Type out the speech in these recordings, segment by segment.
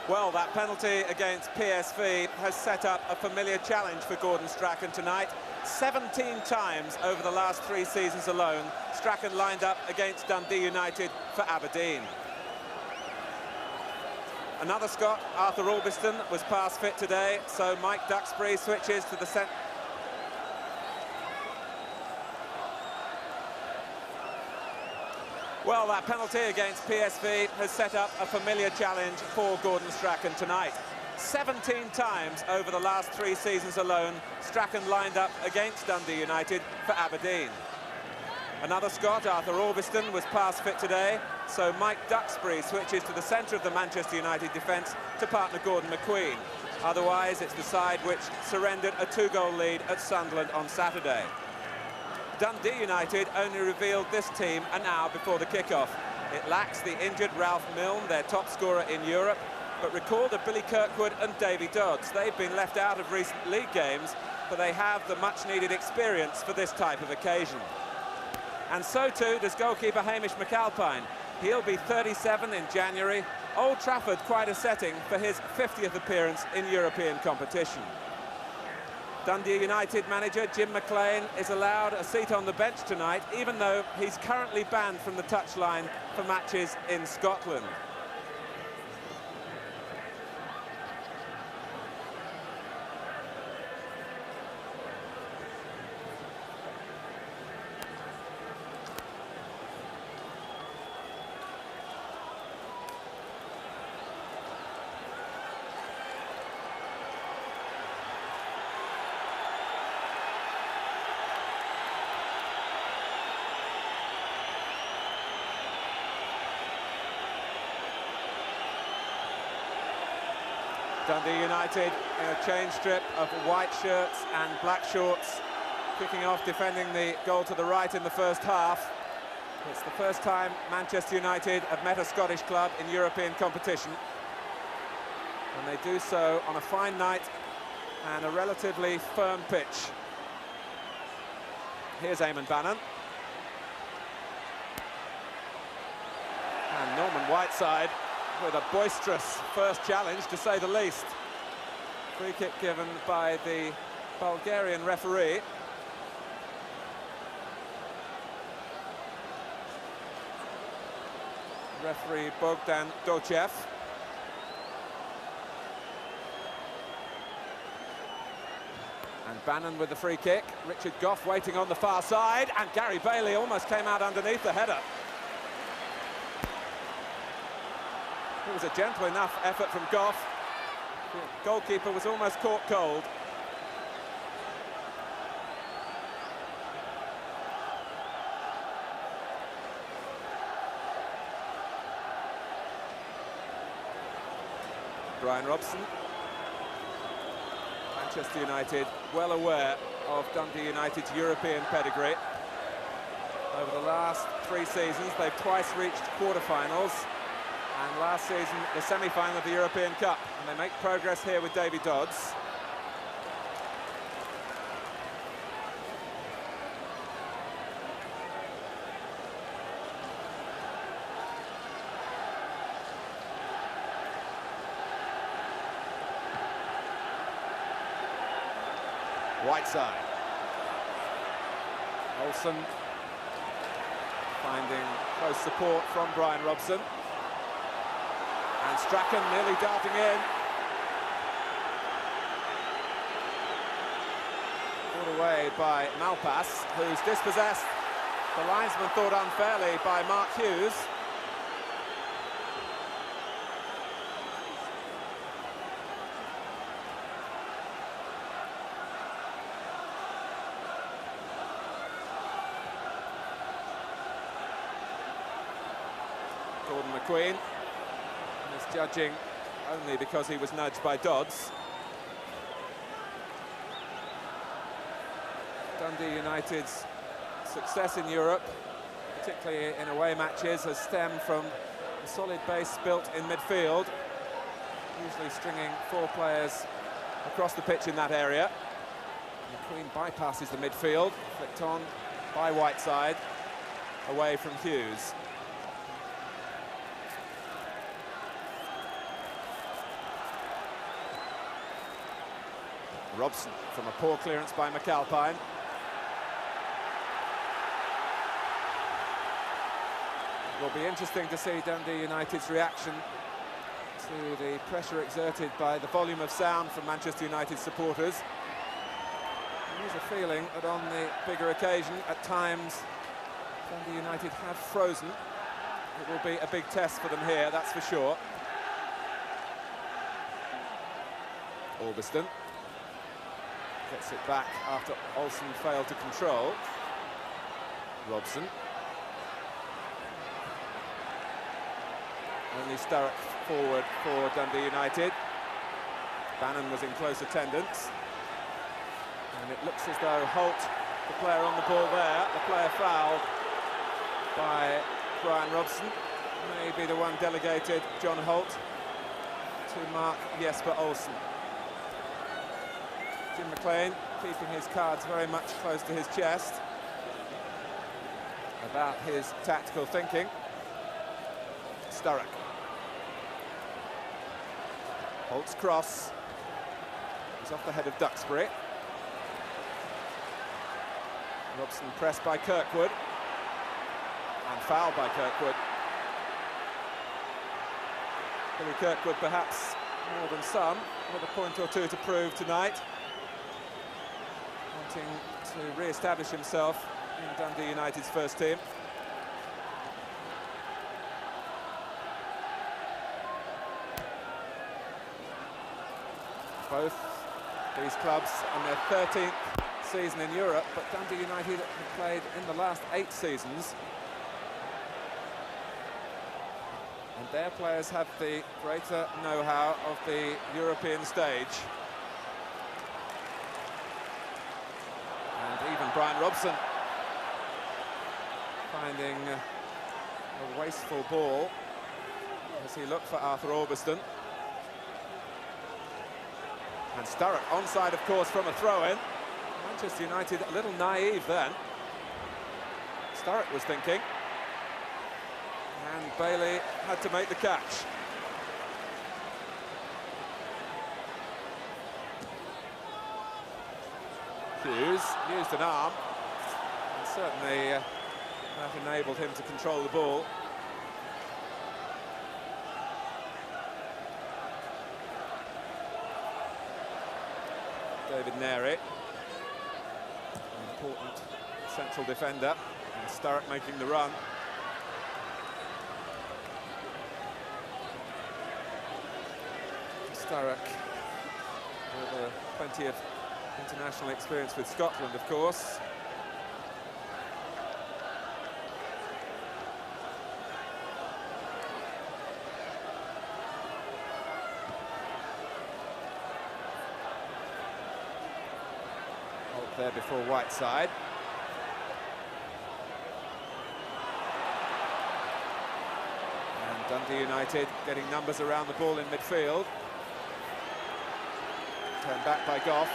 Well, that penalty against PSV has set up a familiar challenge for Gordon Strachan tonight. 17 times over the last 3 seasons alone, Strachan lined up against Dundee United for Aberdeen. Another Scot, Arthur Albiston, was pass fit today, so Mike Duxbury switches to the centre. Well, that penalty against PSV has set up a familiar challenge for Gordon Strachan tonight. 17 times over the last 3 seasons alone, Strachan lined up against Dundee United for Aberdeen. Another Scot, Arthur Albiston, was pass fit today, so Mike Duxbury switches to the centre of the Manchester United defence to partner Gordon McQueen. Otherwise, it's the side which surrendered a 2-goal lead at Sunderland on Saturday. Dundee United only revealed this team an hour before the kick-off. It lacks the injured Ralph Milne, their top scorer in Europe, but recall that Billy Kirkwood and Davy Dodds. They've been left out of recent league games, but they have the much-needed experience for this type of occasion. And so too does goalkeeper Hamish McAlpine. He'll be 37 in January. Old Trafford quite a setting for his 50th appearance in European competition. Dundee United manager Jim McLean is allowed a seat on the bench tonight, even though he's currently banned from the touchline for matches in Scotland. Dundee United in a change strip of white shirts and black shorts, kicking off defending the goal to the right in the first half. It's the first time Manchester United have met a Scottish club in European competition, and they do so on a fine night and a relatively firm pitch. Here's Eamon Bannon. And Norman Whiteside with a boisterous first challenge, to say the least. Free kick given by the Bulgarian referee. Referee Bogdan Dochev. And Bannon with the free kick. Richard Gough waiting on the far side, and Gary Bailey almost came out underneath the header. It was a gentle enough effort from Gough. The goalkeeper was almost caught cold. Brian Robson. Manchester United well aware of Dundee United's European pedigree. Over the last 3 seasons, they've twice reached quarter-finals. And last season, the semi-final of the European Cup. And they make progress here with Davy Dodds. Whiteside. Olsen finding close support from Brian Robson. And Strachan nearly darting in. Pulled away by Malpass, who's dispossessed. The linesman thought unfairly by Mark Hughes. Gordon McQueen. Judging only because he was nudged by Dodds. Dundee United's success in Europe, particularly in away matches, has stemmed from a solid base built in midfield, usually stringing 4 players across the pitch in that area. McQueen bypasses the midfield, flicked on by Whiteside, away from Hughes. Robson from a poor clearance by McAlpine. It will be interesting to see Dundee United's reaction to the pressure exerted by the volume of sound from Manchester United supporters. There is a feeling that on the bigger occasion, at times, Dundee United have frozen. It will be a big test for them here, that's for sure. Albiston gets it back after Olsen failed to control. Robson. Only Sturrock forward for Dundee United. Bannon was in close attendance. And it looks as though Holt, the player on the ball there, the player fouled by Brian Robson, may be the one delegated, John Holt, to mark Jesper Olsen. Jim McLean keeping his cards very much close to his chest about his tactical thinking. Sturrock. Holt's cross is off the head of Duxbury. Robson pressed by Kirkwood and fouled by Kirkwood. Billy Kirkwood perhaps more than some, with a point or two to prove tonight, wanting to re-establish himself in Dundee United's first team. Both these clubs on their 13th season in Europe, but Dundee United have played in the last 8 seasons. And their players have the greater know-how of the European stage. And even Brian Robson finding a wasteful ball as he looked for Arthur Albiston. And Sturrock onside, of course, from a throw-in. Manchester United a little naive then. Sturrock was thinking. And Bailey had to make the catch. Hughes used an arm. And certainly that enabled him to control the ball. David Neri, an important central defender, and Sturrock making the run. Sturrock with plenty of international experience with Scotland, of course. There before Whiteside. And Dundee United getting numbers around the ball in midfield. Turned back by Goff.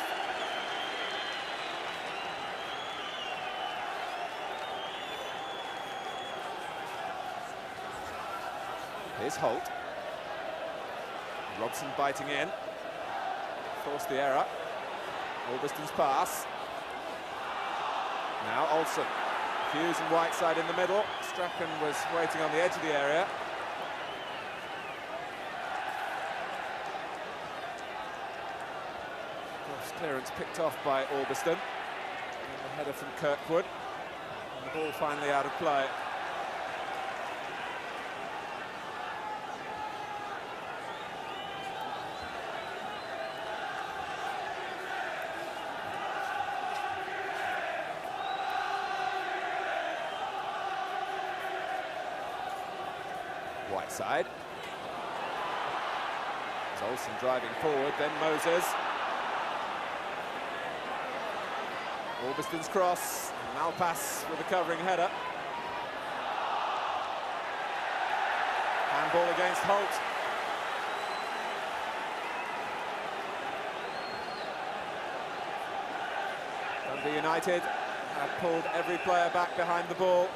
Here's Holt. Robson biting in. Forced the error. Albiston's pass. Now Olsen. Hughes and Whiteside in the middle. Strachan was waiting on the edge of the area. Goff's clearance picked off by Albiston. And the header from Kirkwood. And the ball finally out of play. Whiteside. Olsen driving forward, then Moses. Albiston's cross, Malpass with a covering header. Handball against Holt. Dundee United have pulled every player back behind the ball.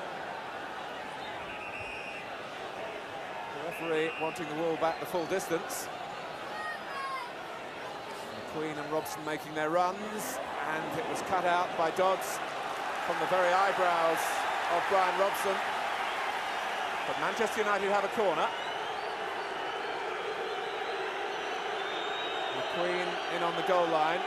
The referee wanting the ball back the full distance. Queen and Robson making their runs, and it was cut out by Dodds from the very eyebrows of Brian Robson. But Manchester United have a corner. The Queen in on the goal line.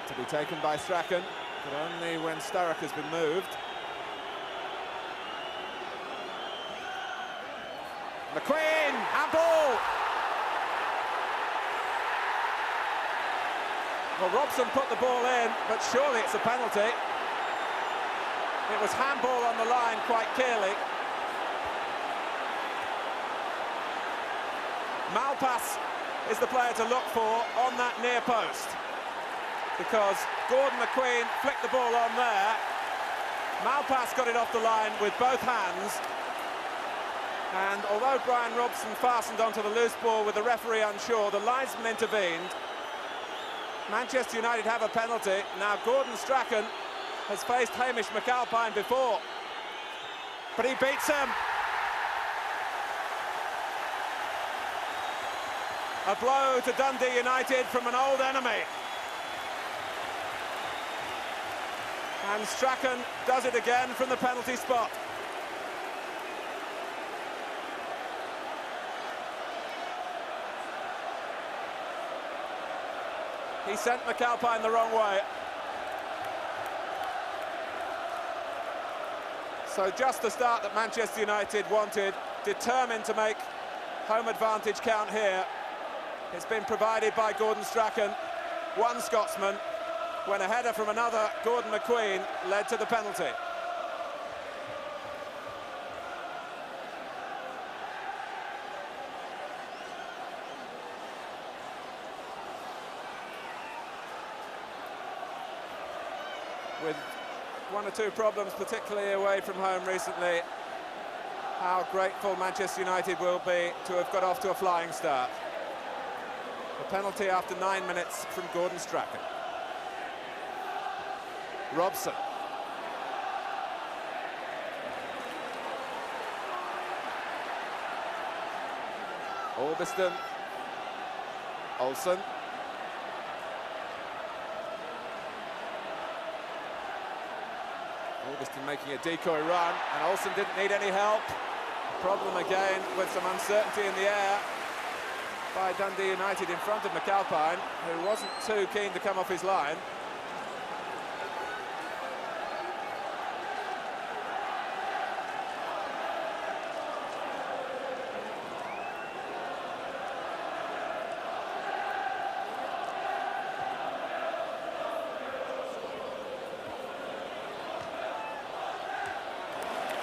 To be taken by Strachan, but only when Sturrock has been moved. McQueen, handball! Well, Robson put the ball in, but surely it's a penalty. It was handball on the line quite clearly. Malpass is the player to look for on that near post, because Gordon McQueen flicked the ball on there. Malpass got it off the line with both hands, and although Brian Robson fastened onto the loose ball with the referee unsure, the linesman intervened. Manchester United have a penalty. Now Gordon Strachan has faced Hamish McAlpine before, but he beats him. A blow to Dundee United from an old enemy. And Strachan does it again from the penalty spot. He sent McAlpine the wrong way. So just the start that Manchester United wanted, determined to make home advantage count here. It's been provided by Gordon Strachan, one Scotsman, when a header from another, Gordon McQueen, led to the penalty. With one or two problems, particularly away from home recently, how grateful Manchester United will be to have got off to a flying start. A penalty after 9 minutes from Gordon Strachan. Robson. Orbiston. Olsen. Orbiston making a decoy run, and Olsen didn't need any help. Problem again with some uncertainty in the air by Dundee United in front of McAlpine, who wasn't too keen to come off his line.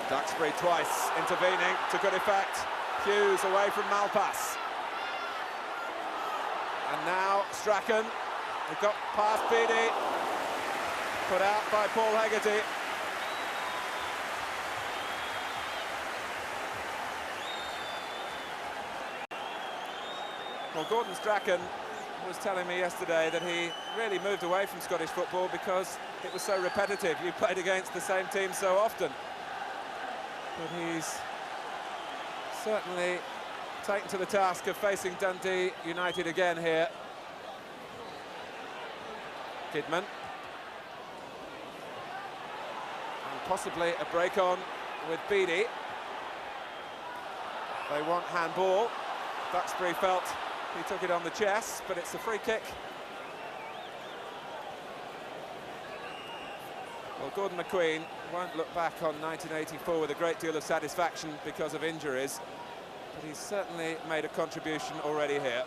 Duxbury twice intervening to good effect. Hughes away from Malpass. And now Strachan, he got past Beattie, put out by Paul Hegarty. Well, Gordon Strachan was telling me yesterday that he really moved away from Scottish football because it was so repetitive. You played against the same team so often. But he's certainly taken to the task of facing Dundee United again here. Kidman. And possibly a break on with Beattie. They want handball. Duxbury felt he took it on the chest, but it's a free kick. Well, Gordon McQueen won't look back on 1984 with a great deal of satisfaction because of injuries, but he's certainly made a contribution already here.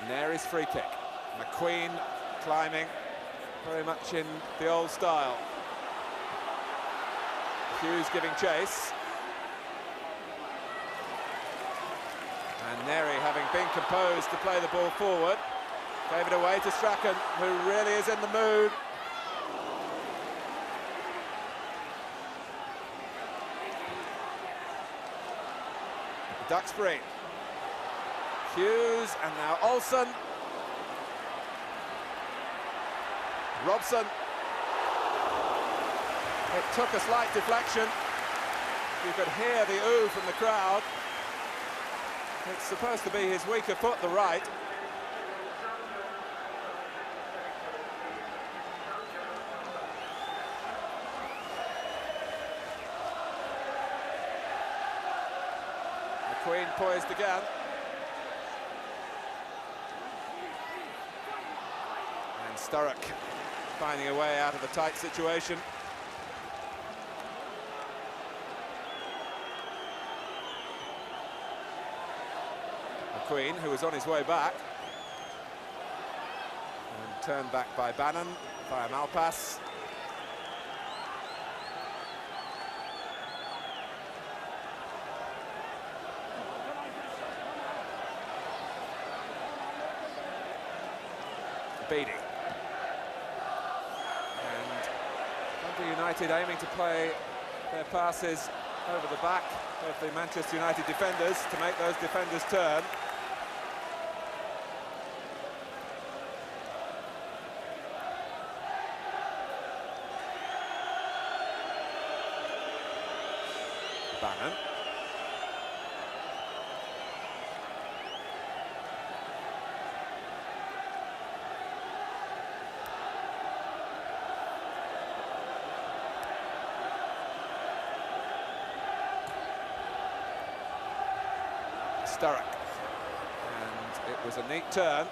Nary's free kick. McQueen climbing very much in the old style. Hughes giving chase. And Nary, having been composed to play the ball forward, gave it away to Strachan, who really is in the mood. Duxbury. Hughes, and now Olsen. Robson. It took a slight deflection. You could hear the ooh from the crowd. It's supposed to be his weaker foot, the right. The Queen poised again. And Sturrock finding a way out of the tight situation. Queen, who was on his way back, and turned back by Bannon via Malpass. Beatty. And Dundee United aiming to play their passes over the back of the Manchester United defenders to make those defenders turn. Bannon. Sturrock. And it was a neat turn.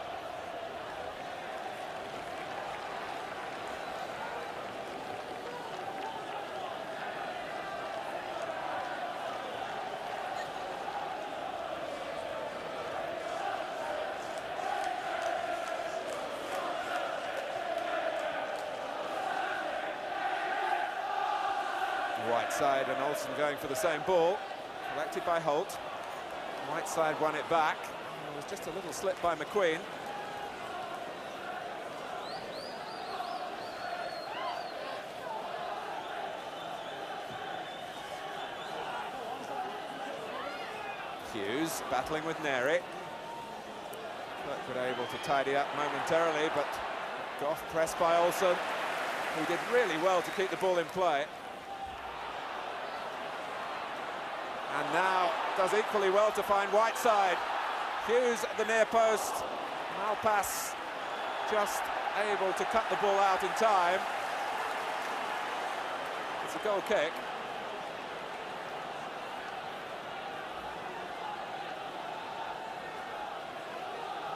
Whiteside and Olsen going for the same ball, collected by Holt. Whiteside won it back. There was just a little slip by McQueen. Hughes battling with Neri. Kirkwood able to tidy up momentarily, but Goff pressed by Olsen, who did really well to keep the ball in play. And now does equally well to find Whiteside. Hughes at the near post. Malpass just able to cut the ball out in time. It's a goal kick.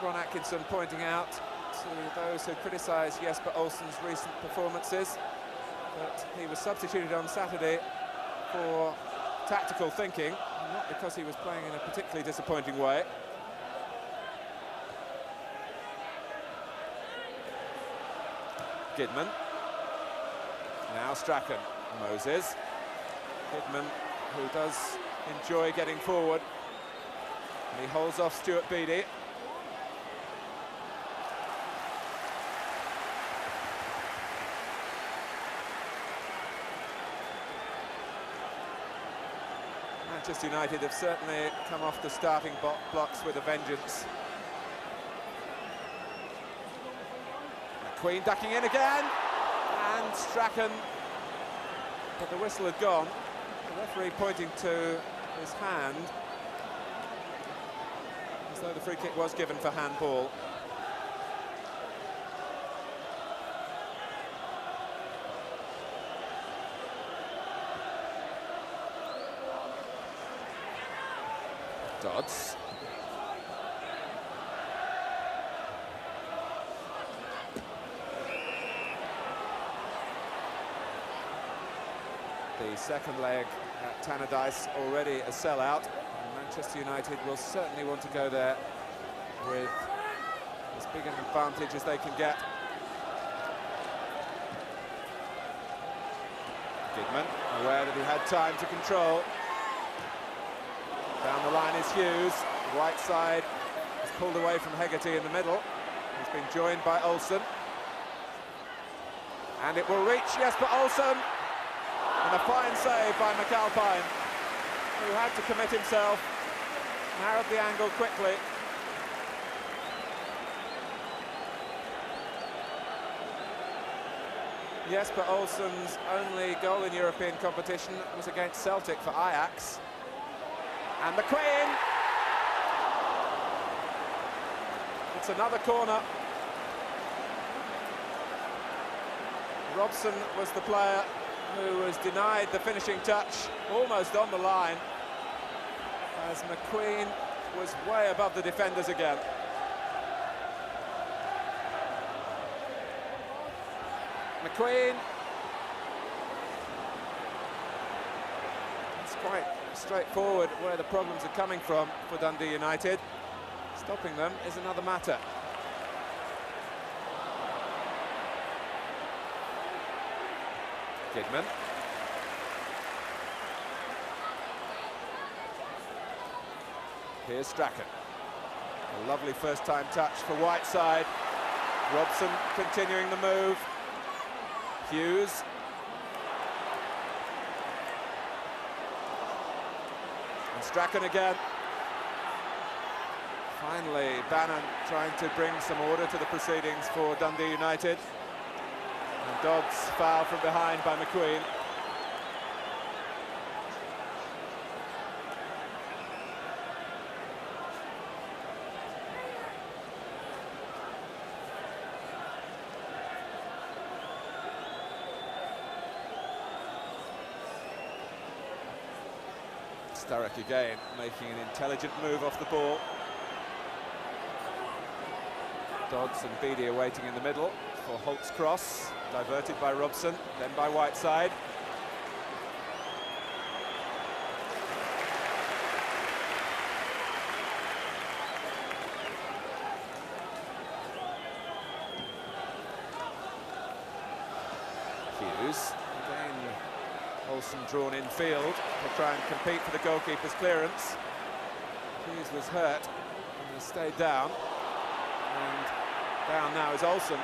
Ron Atkinson pointing out to those who criticise Jesper Olsen's recent performances that he was substituted on Saturday for tactical thinking, not because he was playing in a particularly disappointing way. Kidman. Now Strachan. Moses. Kidman, who does enjoy getting forward. And he holds off Stuart Beattie. Manchester United have certainly come off the starting blocks with a vengeance. McQueen ducking in again, and Strachan, but the whistle had gone. The referee pointing to his hand, as though the free kick was given for handball. Dodds. The second leg at Tannadice already a sellout. And Manchester United will certainly want to go there with as big an advantage as they can get. Kidman, aware that he had time to control. Down the line is Hughes. Whiteside is pulled away from Hegarty in the middle. He's been joined by Olsen. And it will reach Jesper Olsen. And a fine save by McAlpine, who had to commit himself, narrowed the angle quickly. Yes, but Olsen's only goal in European competition was against Celtic for Ajax. And McQueen! It's another corner. Robson was the player who was denied the finishing touch, almost on the line, as McQueen was way above the defenders again. McQueen. It's quite straightforward where the problems are coming from for Dundee United. Stopping them is another matter. Kidman. Here's Strachan. A lovely first-time touch for Whiteside. Robson continuing the move. Hughes. And Strachan again. Finally, Bannon trying to bring some order to the proceedings for Dundee United. And Dodds foul from behind by McQueen. Sturrock again, making an intelligent move off the ball. Dodds and Beattie are waiting in the middle for Holt's cross, diverted by Robson, then by Whiteside. Hughes, again Olsen drawn in field to try and compete for the goalkeeper's clearance. Hughes was hurt and has stayed down. And down now is Olsen.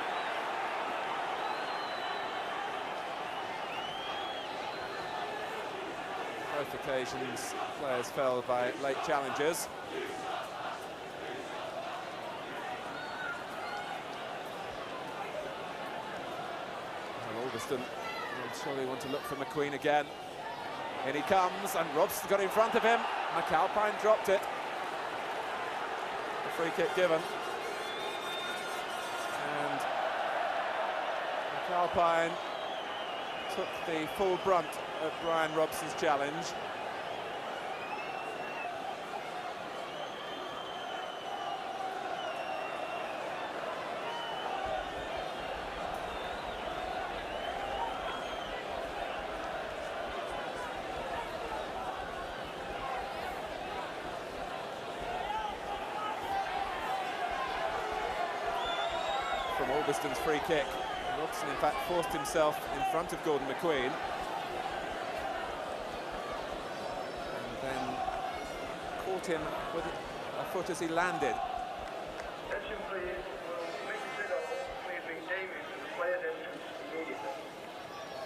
Both occasions, players fell by late challenges. And Alveston will surely want to look for McQueen again. In he comes, and Robson got in front of him. McAlpine dropped it. The free kick given. And McAlpine took the full brunt of Brian Robson's challenge. From Augustin's free kick, Robson in fact forced himself in front of Gordon McQueen. And then caught him with a foot as he landed.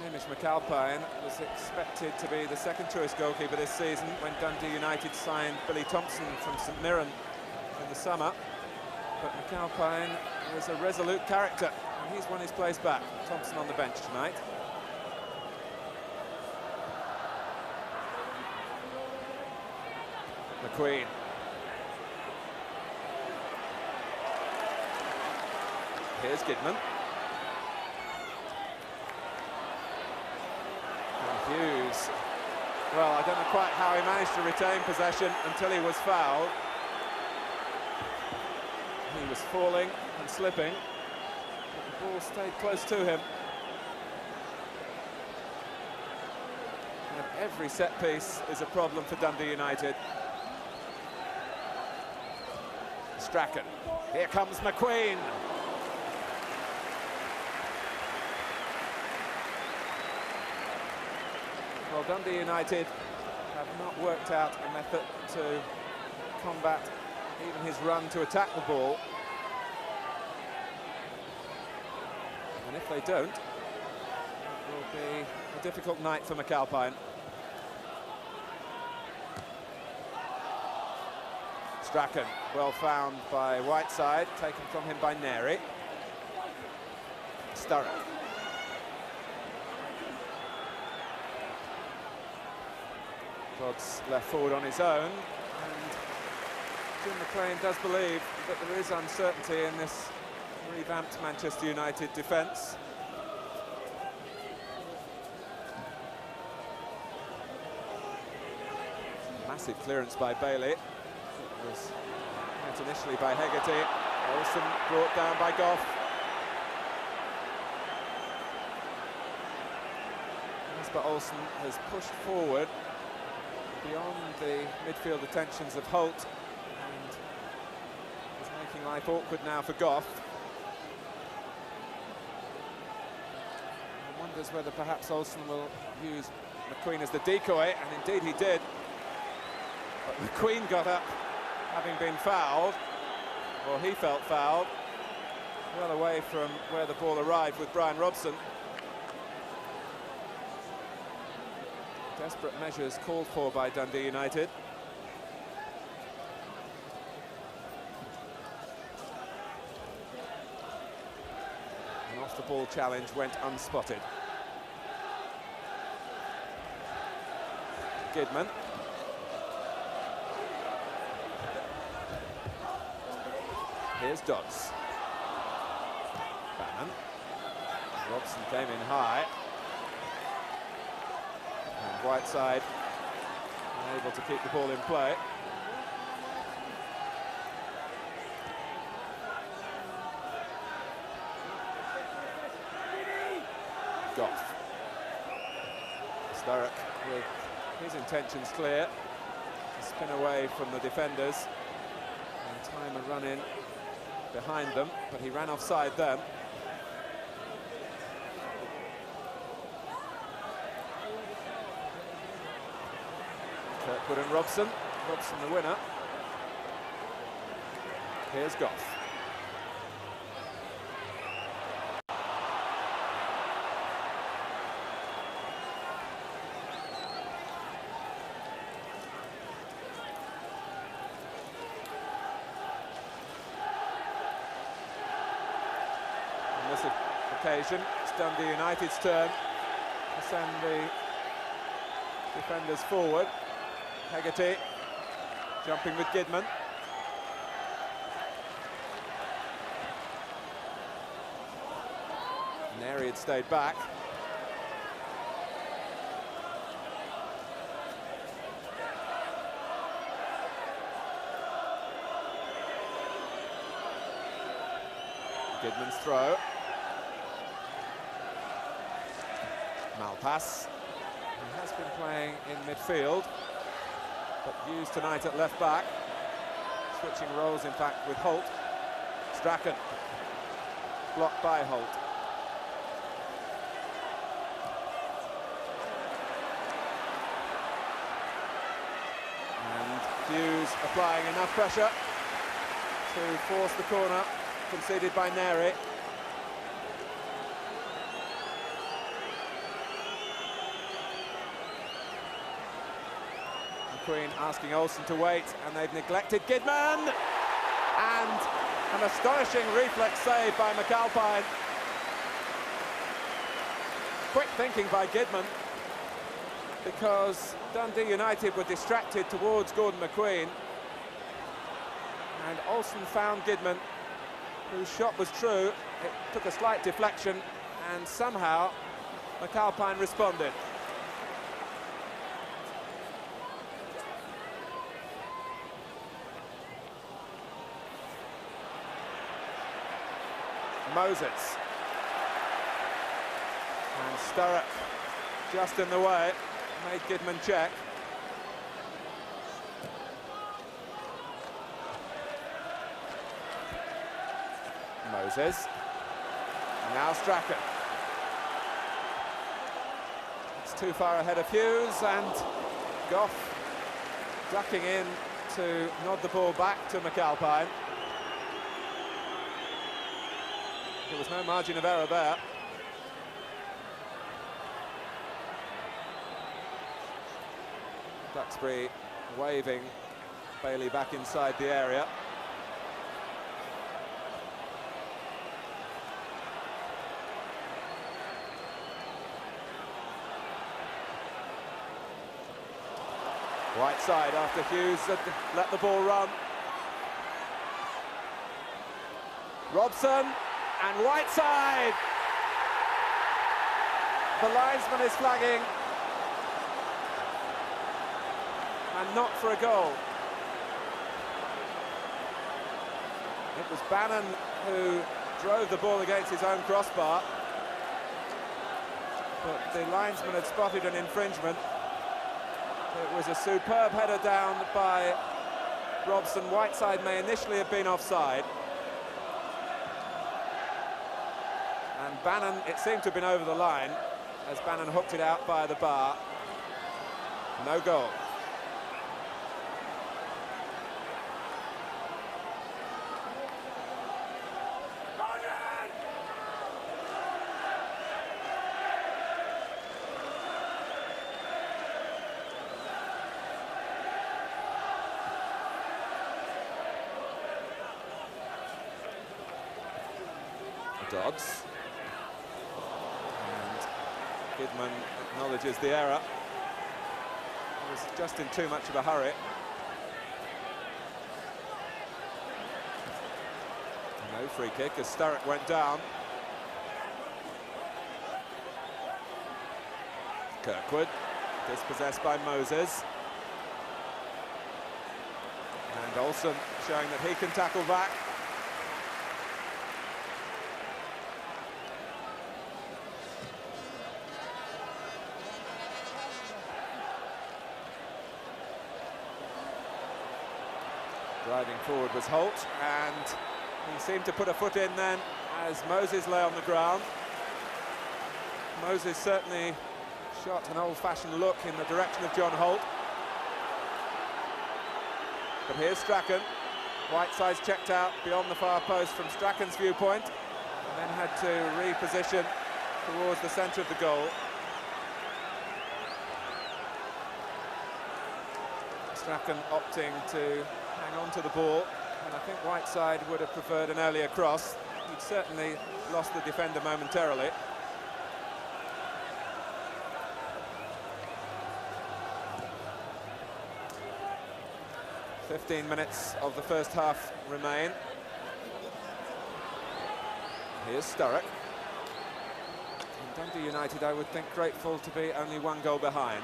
Hamish McAlpine was expected to be the second choice goalkeeper this season when Dundee United signed Billy Thompson from St Mirren in the summer. But McAlpine is a resolute character, and he's won his place back. Thompson on the bench tonight. McQueen. Here's Kidman. And Hughes. Well, I don't know quite how he managed to retain possession until he was fouled. He was falling and slipping, but the ball stayed close to him. And every set piece is a problem for Dundee United. Strachan. Here comes McQueen. Well, Dundee United have not worked out a method to combat even his run to attack the ball. And if they don't, it will be a difficult night for McAlpine. Strachan, well found by Whiteside, taken from him by Neri. Sturrock. Dodds left forward on his own, and Jim McLean does believe that there is uncertainty in this revamped Manchester United defence. Massive clearance by Bailey. It was met initially by Hegarty. Olsen brought down by Goff. But Olsen has pushed forward beyond the midfield attentions of Holt and is making life awkward now for Goff. And wonders whether perhaps Olsen will use McQueen as the decoy, and indeed he did. But McQueen got up, having been fouled, or he felt fouled, well away from where the ball arrived with Brian Robson. Desperate measures called for by Dundee United. An off-the-ball challenge went unspotted. Gidman. Here's Dodds. Bannon. Robson came in high. And Whiteside unable to keep the ball in play. Goff. Sturrock with his intentions clear. To spin away from the defenders and time a run in behind them, but he ran offside then. Kirkwood and Robson. Robson the winner. Here's Goff. On this occasion, it's Dundee United's turn to send the defenders forward. Hegarty jumping with Gidman. Neri had stayed back. Gidman's throw. Malpass. He has been playing in midfield, but used tonight at left back. Switching roles, in fact, with Holt. Strachan. Blocked by Holt. And Hughes applying enough pressure to force the corner conceded by Neri. McQueen asking Olsen to wait, and they've neglected Gidman, and an astonishing reflex save by McAlpine. Quick thinking by Gidman, because Dundee United were distracted towards Gordon McQueen, and Olsen found Gidman, whose shot was true. It took a slight deflection, and somehow McAlpine responded. Moses. And Sturrock just in the way, made Gidman check. Moses. Now Strachan. It's too far ahead of Hughes, and Goff ducking in to nod the ball back to McAlpine. There was no margin of error there. Duxbury waving Bailey back inside the area. Whiteside after Hughes had let the ball run. Robson and Whiteside. The linesman is flagging. And not for a goal. It was Bannon who drove the ball against his own crossbar. But the linesman had spotted an infringement. It was a superb header down by Robson. Whiteside may initially have been offside. And Bannon, it seemed to have been over the line as Bannon hooked it out by the bar. No goal. Dodds, and Kidman acknowledges the error. He was just in too much of a hurry. No free kick as Sturrock went down. Kirkwood, dispossessed by Moses. And Olsen showing that he can tackle back. Driving forward was Holt, and he seemed to put a foot in then as Moses lay on the ground. Moses certainly shot an old-fashioned look in the direction of John Holt. But here's Strachan. Whiteside's checked out beyond the far post from Strachan's viewpoint, and then had to reposition towards the centre of the goal. Strachan opting to hang on to the ball, and I think Whiteside would have preferred an earlier cross. He'd certainly lost the defender momentarily. "15 minutes of the first half remain. Here's Sturrock. And Dundee United, I would think, grateful to be only one goal behind.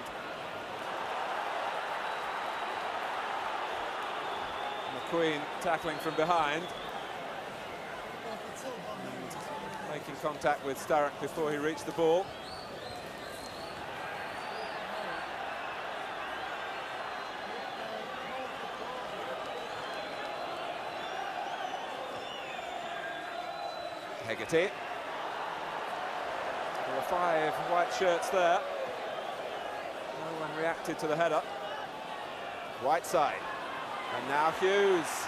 McQueen tackling from behind, making contact with Sturrock before he reached the ball. Hegarty. There were 5 white shirts there. No one reacted to the header. Whiteside. And now Hughes.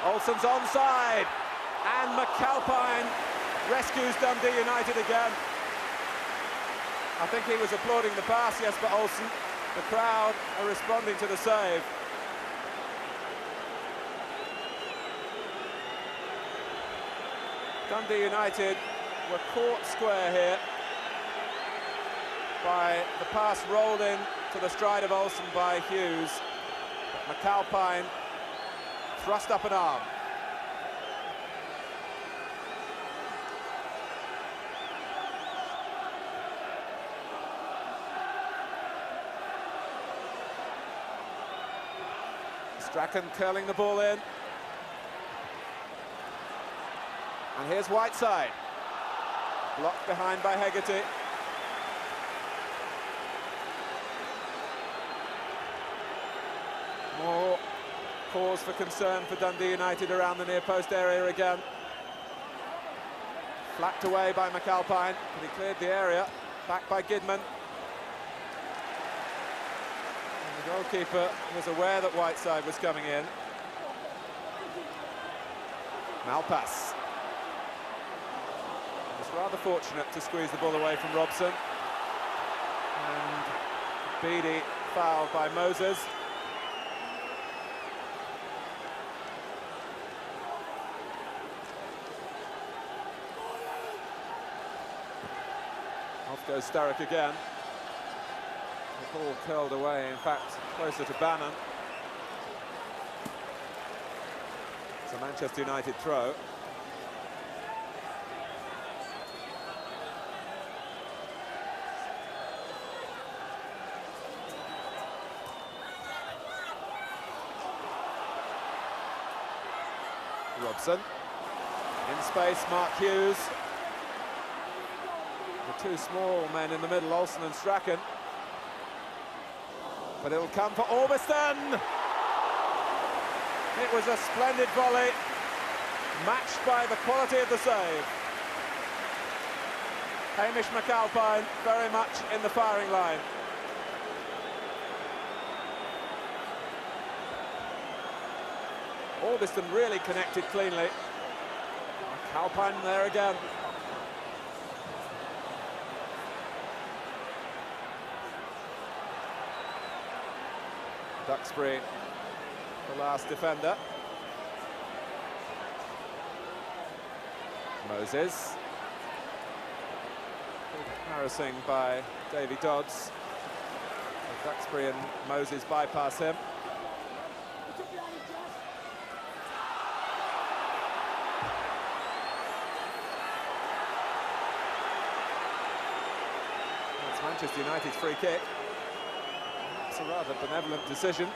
Olsen's onside. And McAlpine rescues Dundee United again. I think he was applauding the pass, yes, but Olsen. The crowd are responding to the save. Dundee United were caught square here by the pass rolled in to the stride of Olsen by Hughes. McAlpine thrust up an arm. Strachan curling the ball in. And here's Whiteside. Blocked behind by Hegarty. More cause for concern for Dundee United around the near post area again. Flacked away by McAlpine, but he cleared the area. Back by Kidman. And the goalkeeper was aware that Whiteside was coming in. Malpass. Was rather fortunate to squeeze the ball away from Robson. And Beattie fouled by Moses. Off goes Sturrock again. Ball curled away, in fact, closer to Bannon. It's a Manchester United throw. Robson. In space, Mark Hughes. The two small men in the middle, Olsen and Strachan. But it'll come for Orbiston. It was a splendid volley, matched by the quality of the save. Hamish McAlpine very much in the firing line. Orbiston really connected cleanly. McAlpine there again. Duxbury, the last defender. Moses. Harassing by Davy Dodds. Duxbury and Moses bypass him. It's Manchester United's free kick. It's a rather benevolent decision.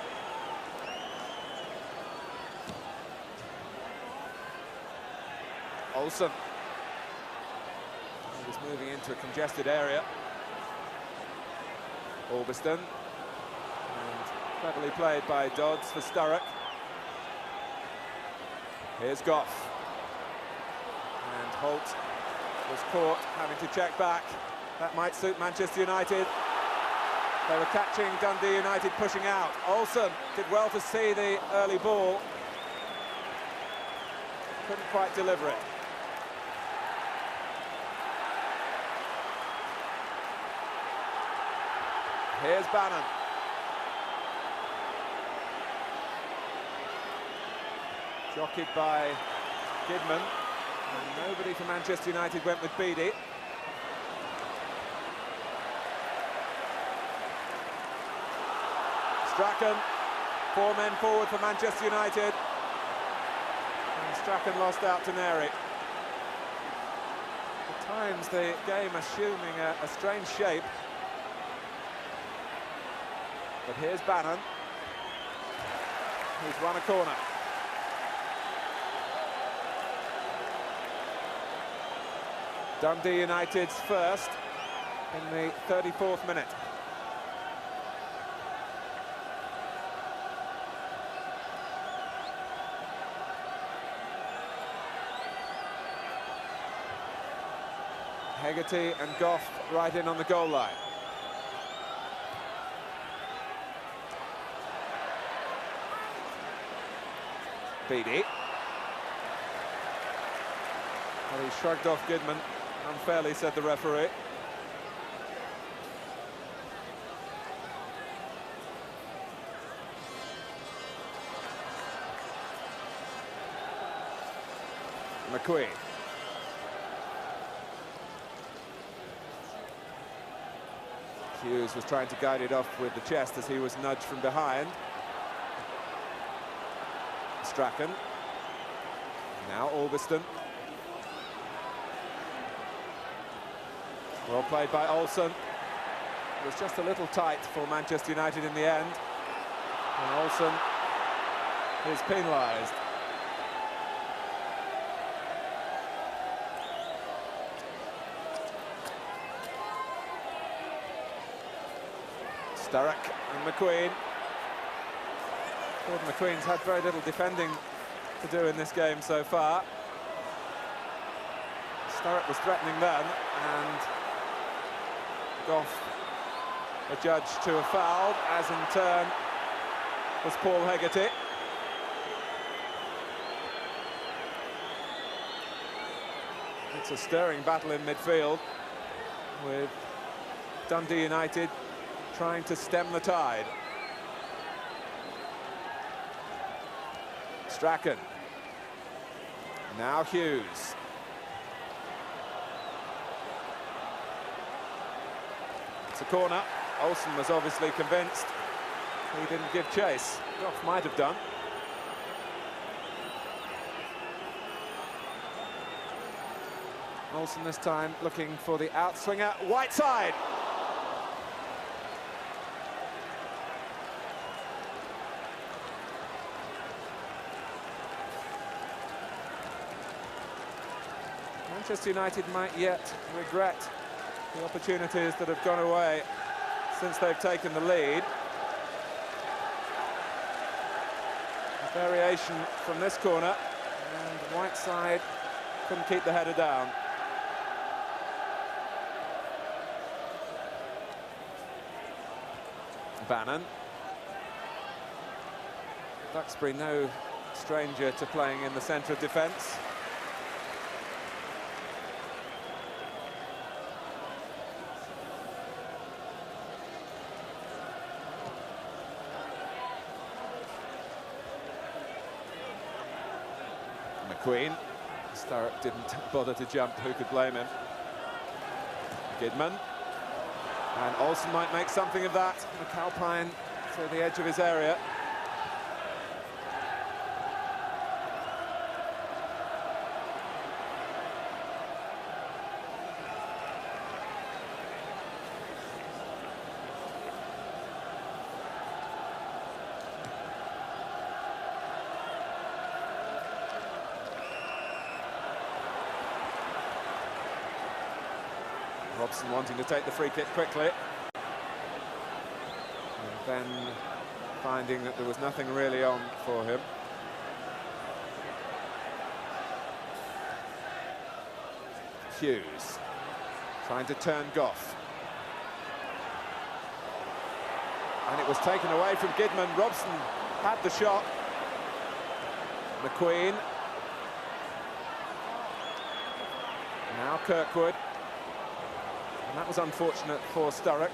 Olsen. He's moving into a congested area. Orbiston. And cleverly played by Dodds for Sturrock. Here's Goff. And Holt was caught, having to check back. That might suit Manchester United. They were catching Dundee United pushing out. Olsen did well to see the early ball. Couldn't quite deliver it. Here's Bannon. Jockeyed by Kidman. And nobody for Manchester United went with Beattie. Strachan, 4 men forward for Manchester United. And Strachan lost out to Neri. At times the game assuming a strange shape. But here's Bannon, who's won a corner. Dundee United's first in the 34th minute. Hegarty and Goff right in on the goal line. Beattie. Well, he shrugged off Kidman. Unfairly, said the referee. McQueen. Hughes was trying to guide it off with the chest as he was nudged from behind. Strachan. Now Orbiston. Well played by Olsen. It was just a little tight for Manchester United in the end. And Olsen is penalised. Sturrock and McQueen. Gordon McQueen's had very little defending to do in this game so far. Sturrock was threatening then, and Goff adjudged to a foul, as in turn was Paul Hegarty. It's a stirring battle in midfield, with Dundee United trying to stem the tide. Strachan. Now Hughes. It's a corner. Olsen was obviously convinced. He didn't give chase. Goff might have done. Olsen this time looking for the outswinger. Whiteside! Manchester United might yet regret the opportunities that have gone away since they've taken the lead. A variation from this corner, and Whiteside couldn't keep the header down. Bannon. Duxbury no stranger to playing in the centre of defence. McQueen. Sturrock didn't bother to jump, who could blame him? Gidman. And Olsen might make something of that. McAlpine to the edge of his area. Robson wanting to take the free kick quickly. And then finding that there was nothing really on for him. Hughes trying to turn Goff. And it was taken away from Gidman. Robson had the shot. McQueen. Now Kirkwood. And that was unfortunate for Sturrock.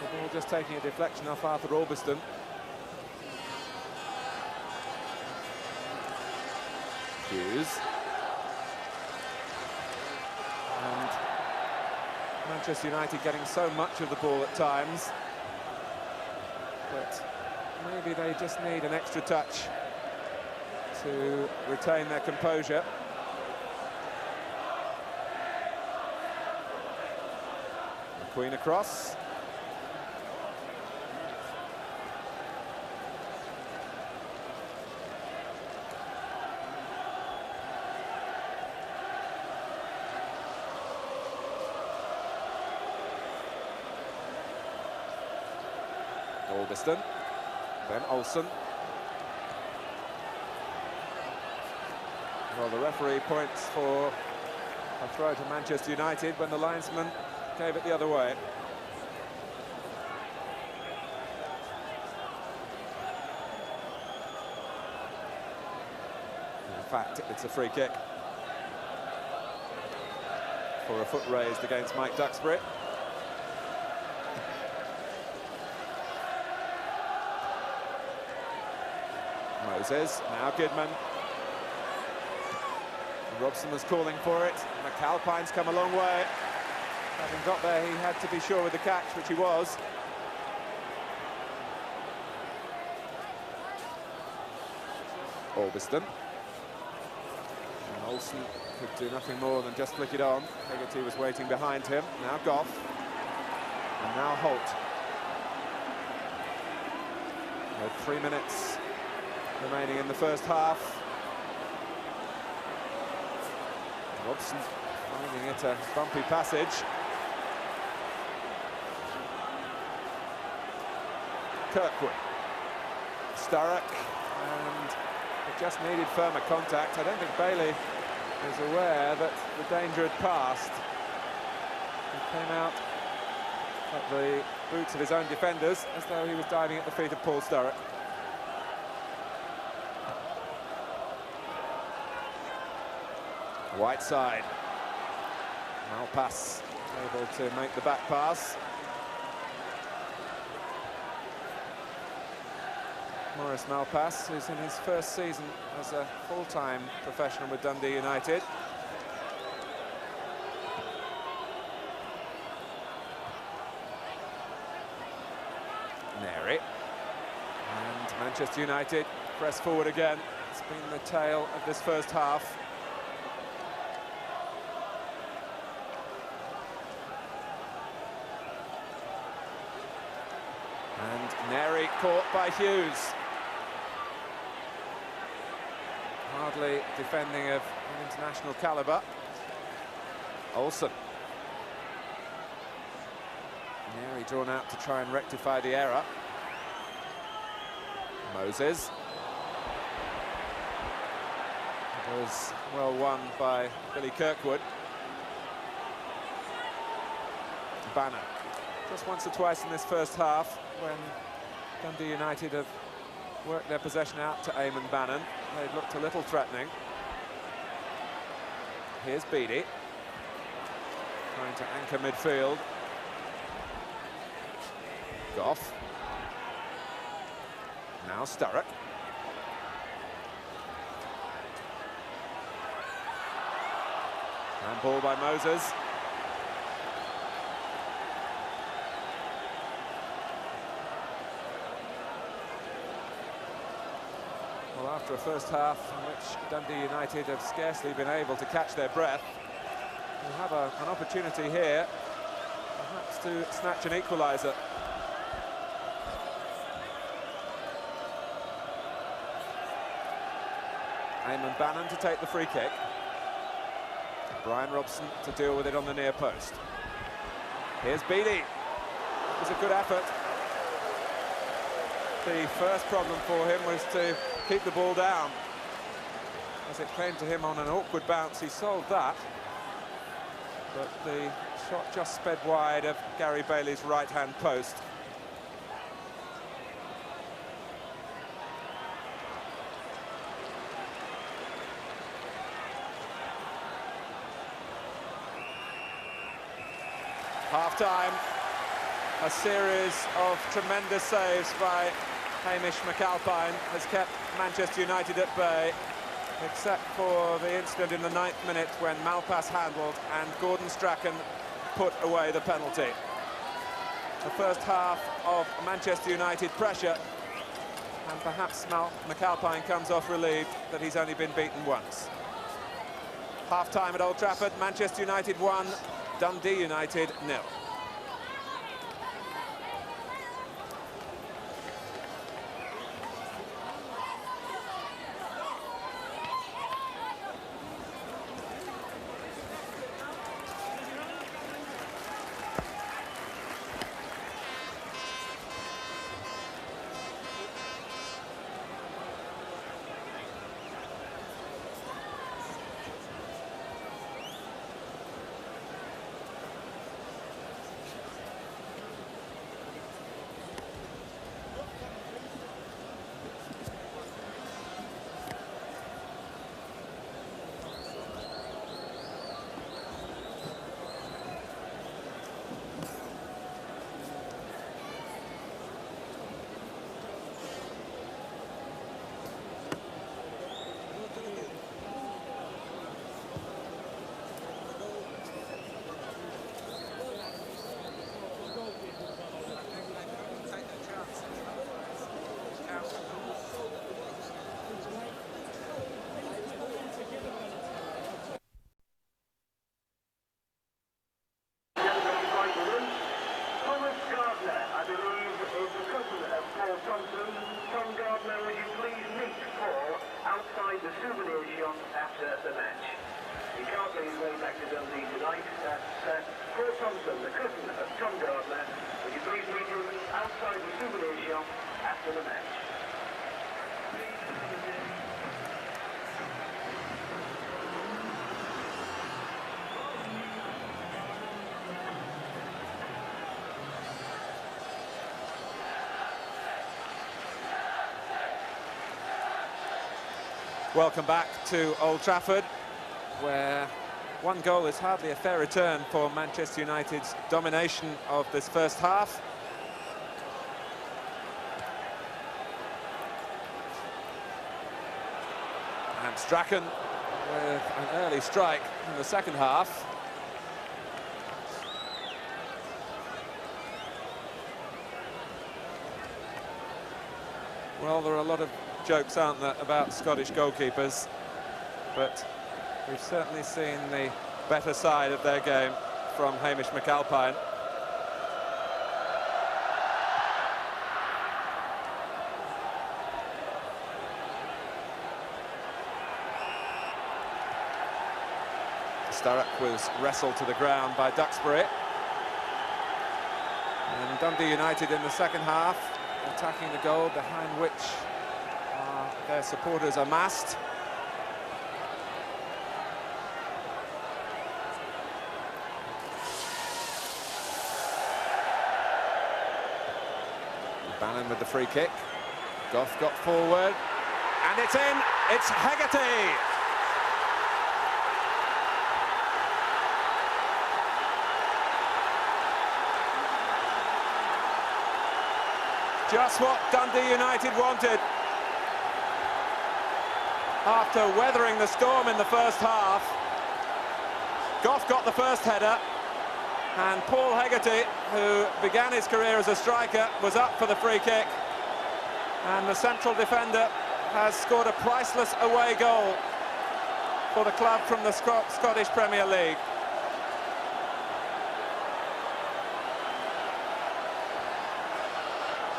The ball just taking a deflection off Arthur Albiston. Hughes. And Manchester United getting so much of the ball at times. But maybe they just need an extra touch to retain their composure. Queen across. Albiston, then Olsen. Well, the referee points for a throw to Manchester United when the linesman gave it the other way. In fact, it's a free kick for a foot raised against Mike Duxbury. Moses, now Gidman. Robson was calling for it. McAlpine's come a long way. Having got there, he had to be sure with the catch, which he was. Albiston. And Olsen could do nothing more than just flick it on. Hegarty was waiting behind him. Now Goff. And now Holt. With 3 minutes remaining in the first half. Robson finding it a bumpy passage. Kirkwood. Sturrock, and it just needed firmer contact. I don't think Bailey was aware that the danger had passed. He came out at the boots of his own defenders as though he was diving at the feet of Paul Sturrock. Whiteside. Malpass able to make the back pass. Maurice Malpass, who's in his first season as a full-time professional with Dundee United. Neri. And Manchester United press forward again. It's been the tale of this first half. And Neri caught by Hughes. Hardly defending of an international calibre. Olsen. Neri drawn out to try and rectify the error. Moses. It was well won by Billy Kirkwood. Bannon. Just once or twice in this first half, when Dundee United have worked their possession out to Eamon Bannon, they'd looked a little threatening. Here's Beattie, trying to anchor midfield. Goff. Now Sturrock. And ball by Moses. Well, after a first half in which Dundee United have scarcely been able to catch their breath, we'll have an opportunity here, perhaps to snatch an equaliser. Eamon Bannon to take the free kick. Brian Robson to deal with it on the near post. Here's Beattie. It was a good effort. The first problem for him was to keep the ball down. As it came to him on an awkward bounce, he solved that. But the shot just sped wide of Gary Bailey's right-hand post. Half-time, a series of tremendous saves by Hamish McAlpine has kept Manchester United at bay, except for the incident in the 9th minute when Malpass handled and Gordon Strachan put away the penalty. The first half of Manchester United pressure, and perhaps McAlpine comes off relieved that he's only been beaten once. Half-time at Old Trafford, Manchester United 1, Dundee United 0. the souvenir shop after the match. He can't get his way back to Dundee tonight. That's Paul Thompson, the cousin of Tom Gardner. Would you please meet him outside the souvenir shop after the match? Welcome back to Old Trafford, where one goal is hardly a fair return for Manchester United's domination of this first half. And Strachan with an early strike in the second half. Well, there are a lot of jokes, aren't there, about Scottish goalkeepers, but we've certainly seen the better side of their game from Hamish McAlpine. Sturrock was wrestled to the ground by Duxbury. And Dundee United in the second half, attacking the goal behind which their supporters are massed. Bannon with the free kick. Goff got forward, and it's in. It's Hegarty. Just what Dundee United wanted. After weathering the storm in the first half, Goff got the first header, and Paul Hegarty, who began his career as a striker, was up for the free kick, and the central defender has scored a priceless away goal for the club from the Scottish Premier League.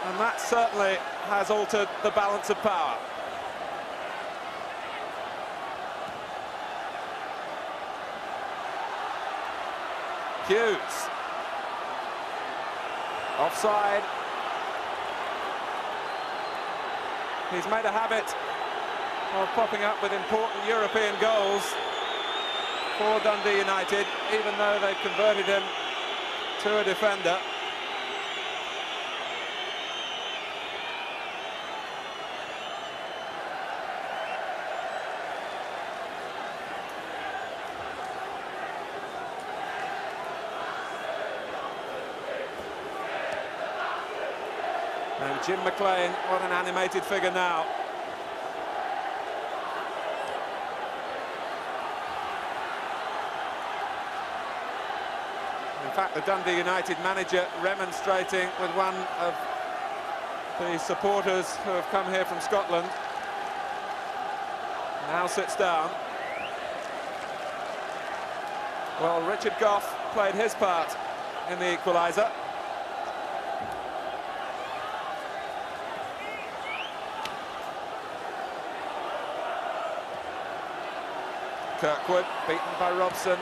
And that certainly has altered the balance of power. Hughes. Offside. He's made a habit of popping up with important European goals for Dundee United, even though they've converted him to a defender. And Jim McLean, what an animated figure now. In fact, the Dundee United manager remonstrating with one of the supporters who have come here from Scotland. Now sits down. Well, Richard Goff played his part in the equaliser. Kirkwood beaten by Robson,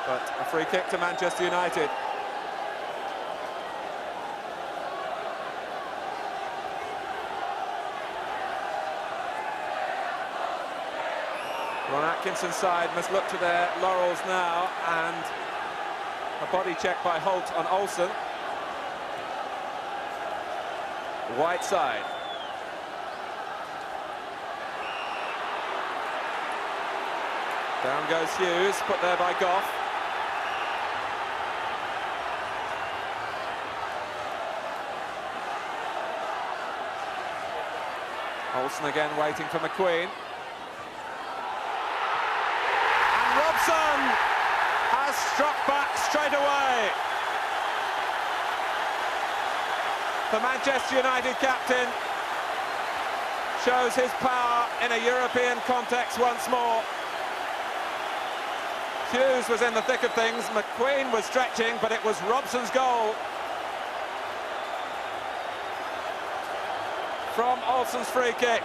but a free kick to Manchester United. Ron Atkinson's side must look to their laurels now, and a body check by Holt on Olsen. Whiteside. Down goes Hughes, put there by Goff. Olsen again waiting for McQueen. And Robson has struck back straight away. The Manchester United captain shows his power in a European context once more. Hughes was in the thick of things, McQueen was stretching, but it was Robson's goal. From Olsen's free kick.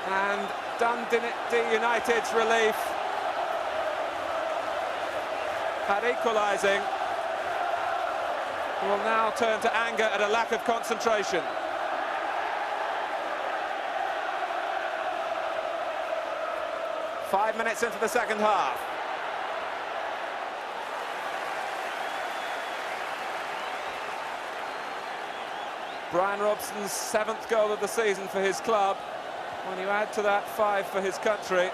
And Dundee United's relief at equalising will now turn to anger at a lack of concentration. Five minutes into the second half. Brian Robson's 7th goal of the season for his club. When you add to that 5 for his country,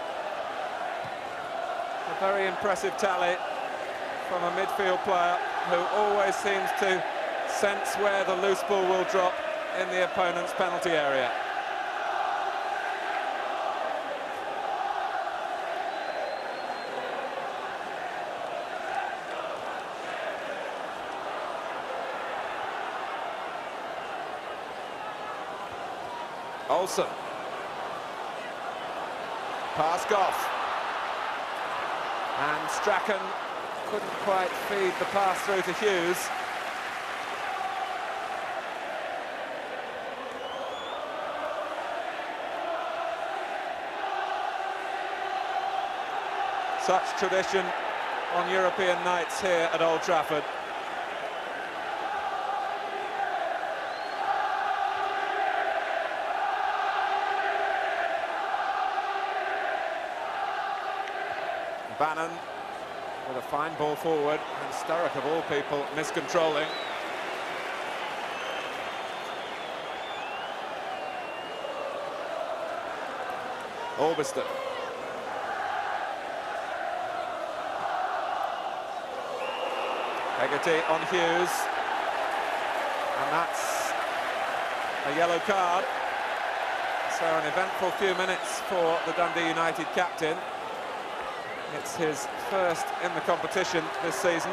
a very impressive tally from a midfield player who always seems to sense where the loose ball will drop in the opponent's penalty area. Olsen. Pass off. And Strachan couldn't quite feed the pass through to Hughes. Such tradition on European nights here at Old Trafford. Bannon with a fine ball forward, and Sturrock, of all people, miscontrolling. Orbiston. Hegarty on Hughes, and that's a yellow card. So an eventful few minutes for the Dundee United captain. It's his first in the competition this season.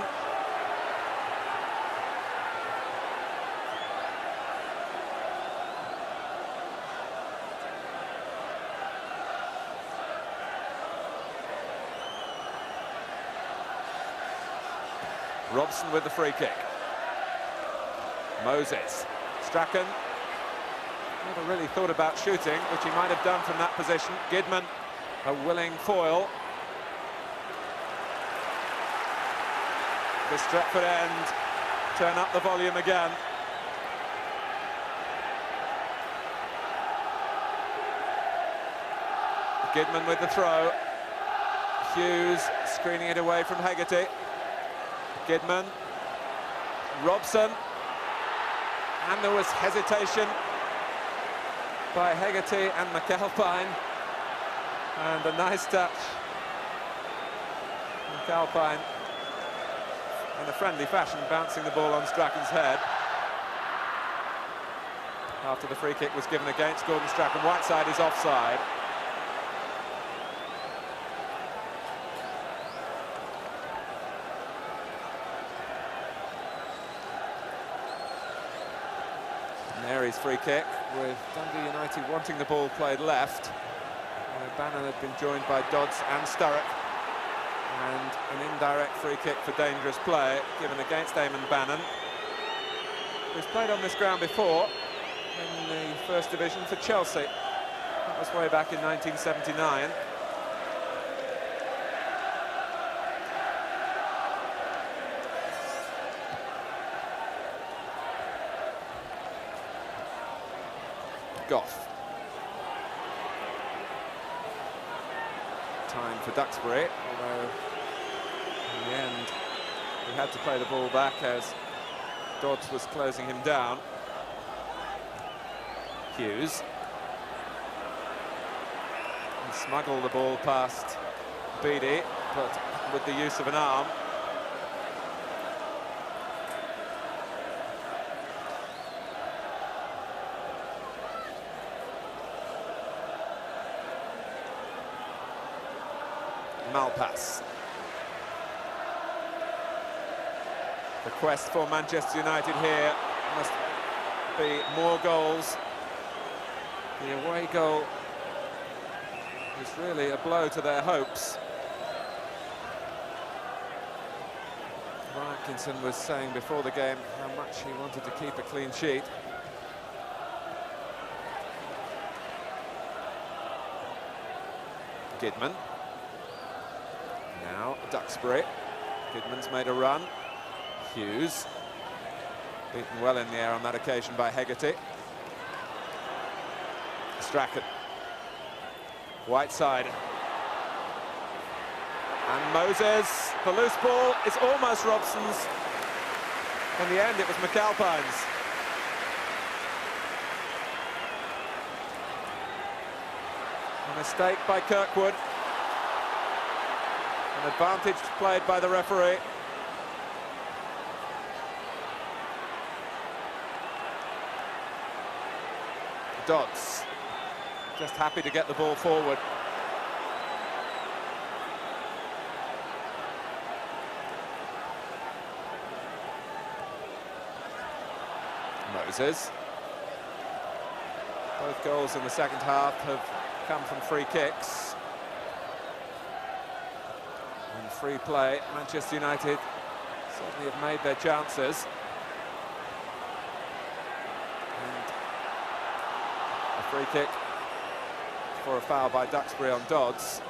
Robson with the free kick. Moses. Strachan never really thought about shooting, which he might have done from that position. Gidman, a willing foil. The Stratford end, turn up the volume again. Gidman with the throw. Hughes screening it away from Hegarty. Gidman. Robson. And there was hesitation by Hegarty and McAlpine. And a nice touch. McAlpine, in a friendly fashion, bouncing the ball on Strachan's head. After the free kick was given against Gordon Strachan, Whiteside is offside. Mary's free kick, with Dundee United wanting the ball played left. Bannon had been joined by Dodds and Sturrock. And an indirect free kick for dangerous play given against Eamon Bannon, who's played on this ground before in the First Division for Chelsea. That was way back in 1979. Goff. Time for Duxbury, although in the end he had to play the ball back as Dodds was closing him down. Hughes. He smuggled the ball past Beattie, but with the use of an arm. Malpass. The quest for Manchester United here must be more goals. The away goal is really a blow to their hopes. Atkinson was saying before the game how much he wanted to keep a clean sheet. Gidman. Now Duxbury. Gidman's made a run. Hughes. Beaten well in the air on that occasion by Hegarty. Strachan. Whiteside. And Moses. The loose ball is almost Robson's. In the end, it was McAlpine's. A mistake by Kirkwood. An advantage played by the referee. Dodds. Just happy to get the ball forward. Moses. Both goals in the second half have come from free kicks. And free play, Manchester United certainly have made their chances. And a free kick for a foul by Duxbury on Dodds.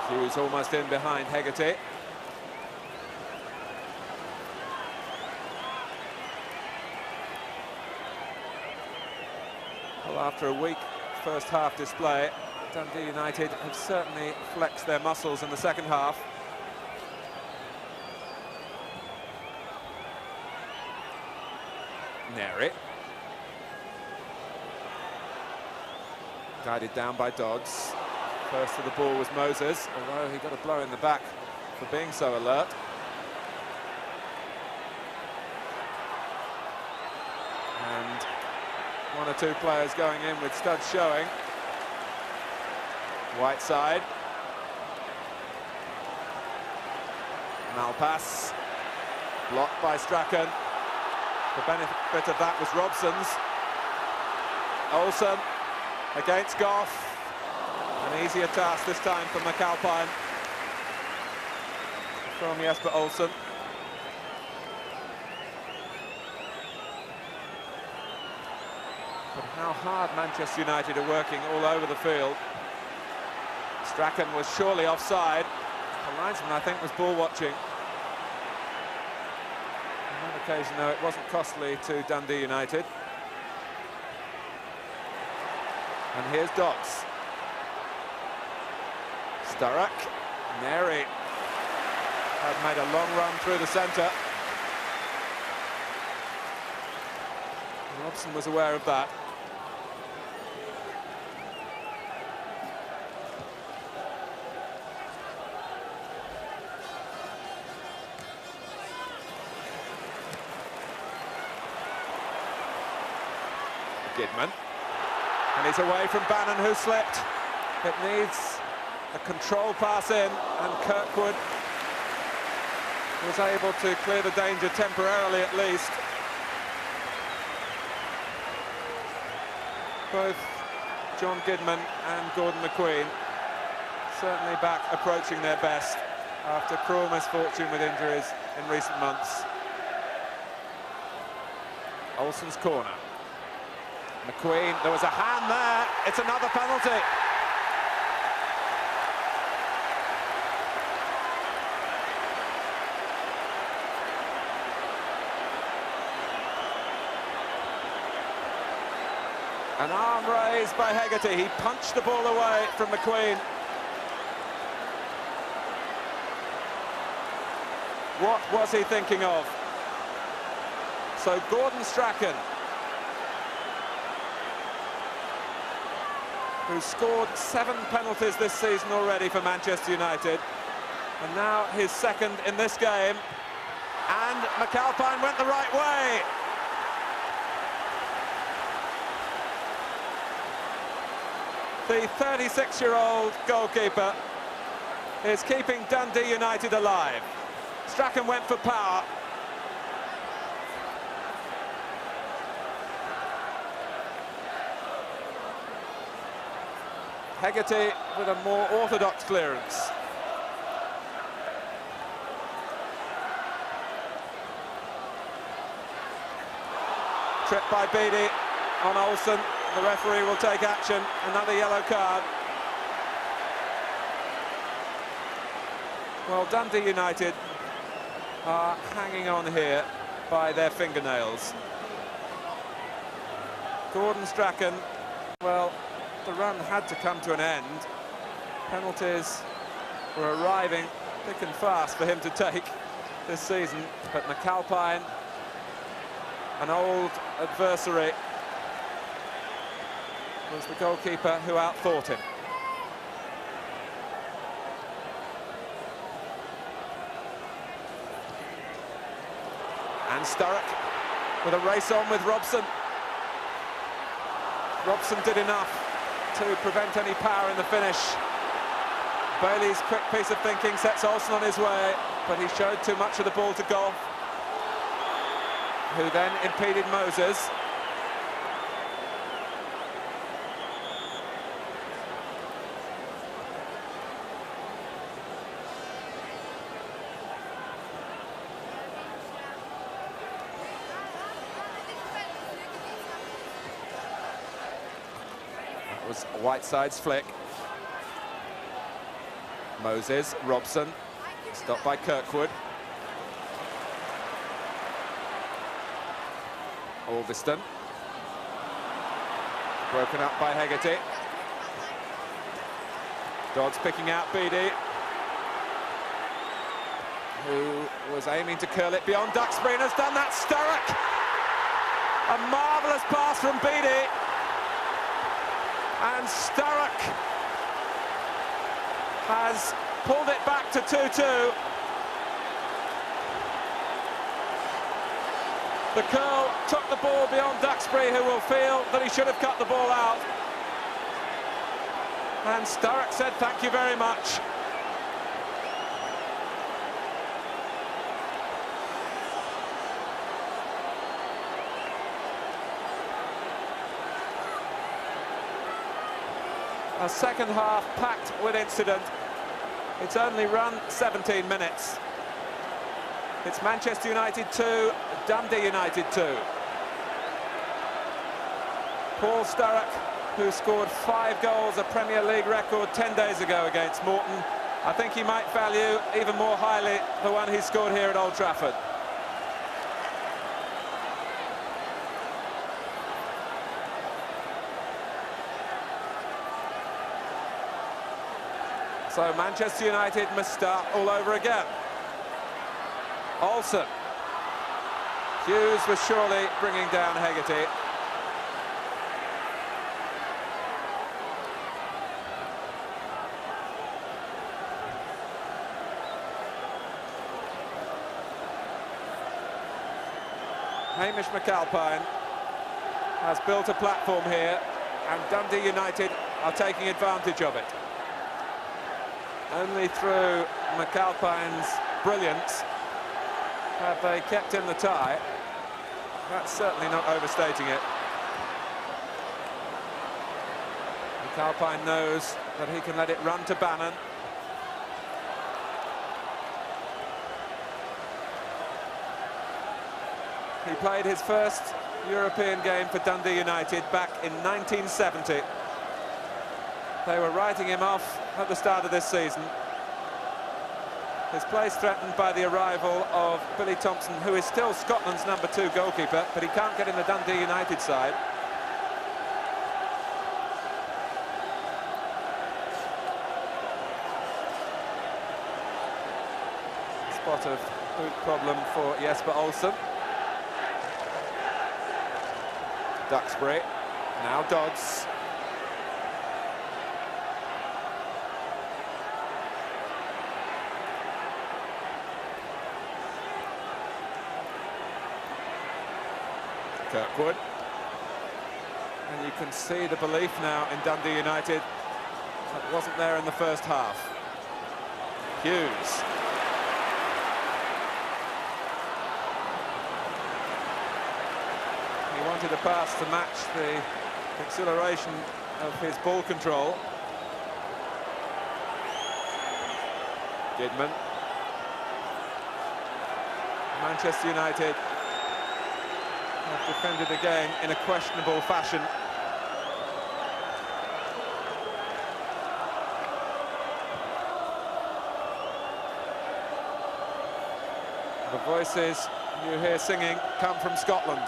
Hughes almost in behind Hegarty. Well, after a weak first half display, Dundee United have certainly flexed their muscles in the second half. Neri. Guided down by Dodds. First to the ball was Moses, although he got a blow in the back for being so alert. And one or two players going in with studs showing. Whiteside. Malpass. Blocked by Strachan. The benefit of that was Robson's. Olsen against Goff. An easier task this time for McAlpine from Jesper Olsen. But how hard Manchester United are working all over the field. Strachan was surely offside. The linesman, I think, was ball watching. On that occasion, though, it wasn't costly to Dundee United. And here's Dodds. Sturrock, Neri had made a long run through the centre. Robson was aware of that. Gidman, and he's away from Bannon, who slipped. It needs a control pass in, and Kirkwood was able to clear the danger temporarily at least. Both John Gidman and Gordon McQueen certainly back approaching their best after cruel misfortune with injuries in recent months. Olsen's corner. McQueen, there was a hand there, it's another penalty. An arm raised by Hegarty. He punched the ball away from McQueen. What was he thinking of? So Gordon Strachan, who scored 7 penalties this season already for Manchester United, and now his second in this game, and McAlpine went the right way. The 36-year-old goalkeeper is keeping Dundee United alive. Strachan went for power. Hegarty with a more orthodox clearance. Trip by Beattie on Olsen. The referee will take action. Another yellow card. Well, Dundee United are hanging on here by their fingernails. Gordon Strachan, well, the run had to come to an end. Penalties were arriving thick and fast for him to take this season, but McAlpine, an old adversary, was the goalkeeper who outthought him. And Sturrock with a race on with Robson. Robson did enough to prevent any power in the finish. Bailey's quick piece of thinking sets Olsen on his way, but he showed too much of the ball to Golf, who then impeded Moses. That was Whiteside's flick. Moses, Robson, stopped by Kirkwood. Alveston. Broken up by Hegarty. Dodds picking out Beattie, who was aiming to curl it beyond Duxbury and has done that. Sturrock! A marvellous pass from Beattie. And Sturrock has pulled it back to 2-2. The curl took the ball beyond Duxbury, who will feel that he should have cut the ball out. And Sturrock said thank you very much. A second half packed with incident. It's only run 17 minutes. It's Manchester United 2, Dundee United 2. Paul Sturrock, who scored 5 goals, a Premier League record 10 days ago against Morton. I think he might value even more highly the one he scored here at Old Trafford. So Manchester United must start all over again. Olsen. Hughes was surely bringing down Hegarty. Hamish McAlpine has built a platform here, and Dundee United are taking advantage of it. Only through McAlpine's brilliance have they kept in the tie. That's certainly not overstating it. McAlpine knows that he can let it run to Bannon. He played his first European game for Dundee United back in 1970. They were writing him off at the start of this season. His place threatened by the arrival of Billy Thompson, who is still Scotland's #2 goalkeeper, but he can't get in the Dundee United side. Spot of boot problem for Jesper Olsen. Duxbury, now Dodds. Kirkwood. And you can see the belief now in Dundee United that wasn't there in the first half. Hughes. He wanted a pass to match the acceleration of his ball control. Gidman. Manchester United have defended again in a questionable fashion. The voices you hear singing come from Scotland.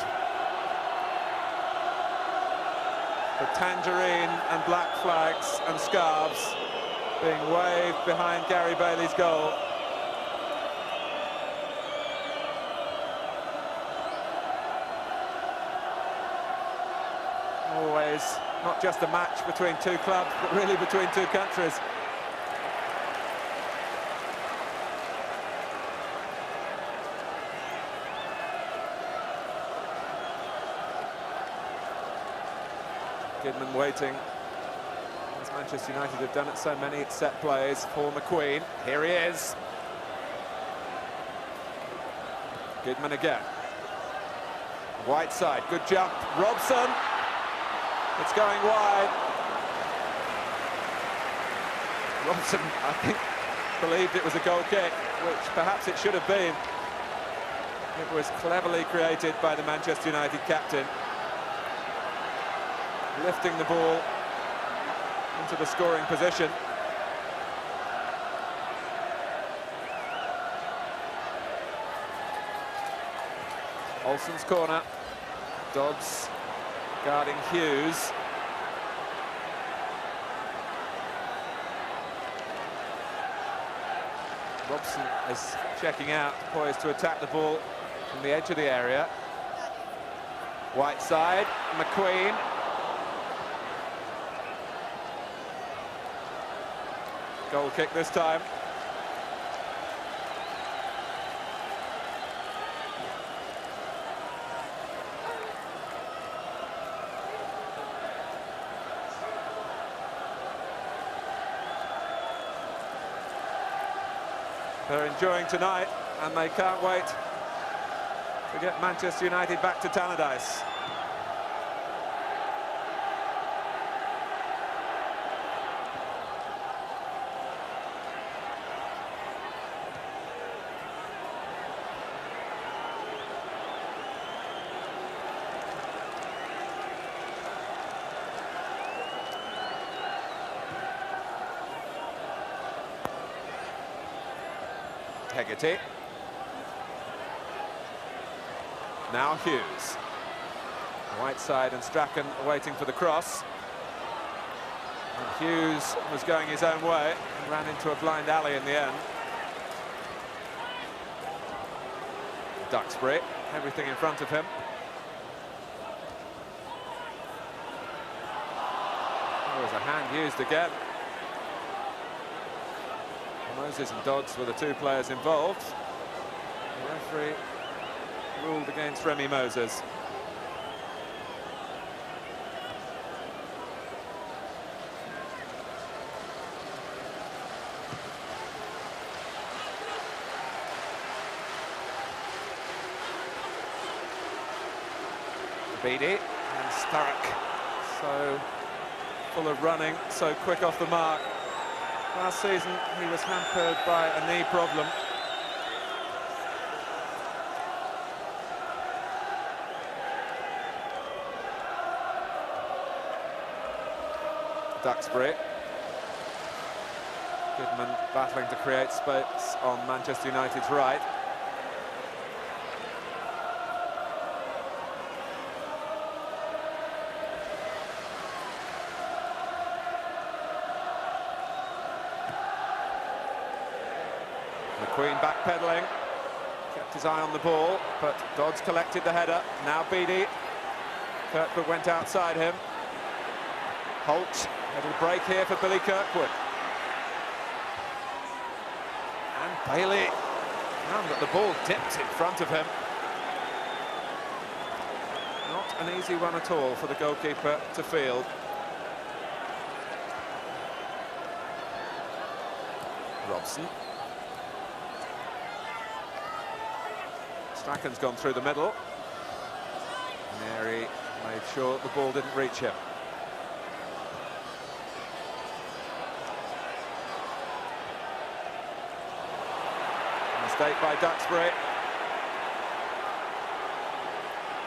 The tangerine and black flags and scarves being waved behind Gary Bailey's goal. Always not just a match between two clubs, but really between two countries. Kidman waiting, as Manchester United have done at so many set plays for McQueen. Here he is. Kidman again. Whiteside, good jump. Robson. It's going wide. Robson, I think, believed it was a goal kick, which perhaps it should have been. It was cleverly created by the Manchester United captain, lifting the ball into the scoring position. Olsen's corner. Dodds guarding Hughes. Robson is checking out, poised to attack the ball from the edge of the area. Whiteside, McQueen. Goal kick this time. They're enjoying tonight, and they can't wait to get Manchester United back to Tannadice. Hegarty. Now Hughes. Whiteside and Strachan waiting for the cross. And Hughes was going his own way and ran into a blind alley in the end. Duxbury, everything in front of him. There was a hand used again. Moses and Dodds were the two players involved. The referee ruled against Remy Moses. Beattie and Sturrock, so full of running, so quick off the mark. Last season, he was hampered by a knee problem. Duxbury. Kidman battling to create space on Manchester United's right. McQueen backpedaling, kept his eye on the ball, but Dodds collected the header. Now Beattie. Kirkwood went outside him. Holt, a little break here for Billy Kirkwood. And Bailey found that the ball dipped in front of him. Not an easy one at all for the goalkeeper to field. Robson. Strachan's gone through the middle. Mary made sure the ball didn't reach him. Mistake by Duxbury.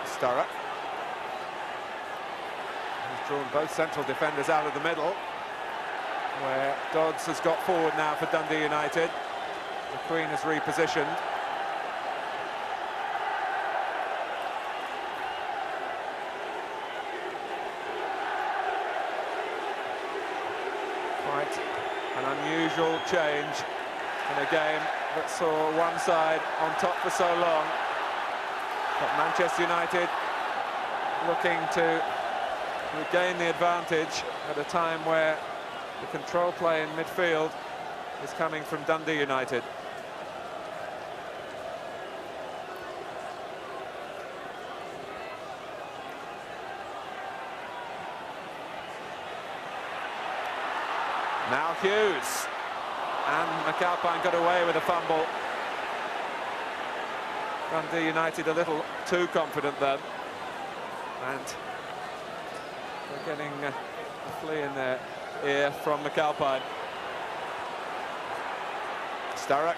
Sturrock. He's drawn both central defenders out of the middle, where Dodds has got forward now for Dundee United. McQueen has repositioned. Quite an unusual change in a game that saw one side on top for so long. But Manchester United looking to regain the advantage at a time where the control play in midfield is coming from Dundee United. Hughes. And McAlpine got away with a fumble. Dundee United a little too confident then. And they're getting a flea in their ear from McAlpine. Sturrock.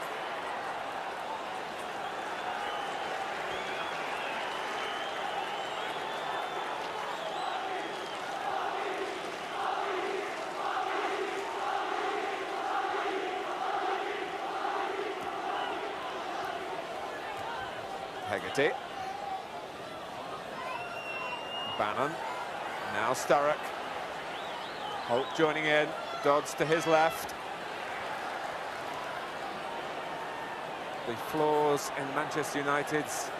Hegarty. Bannon. Now Sturrock. Holt joining in. Dodds to his left. The flaws in Manchester United's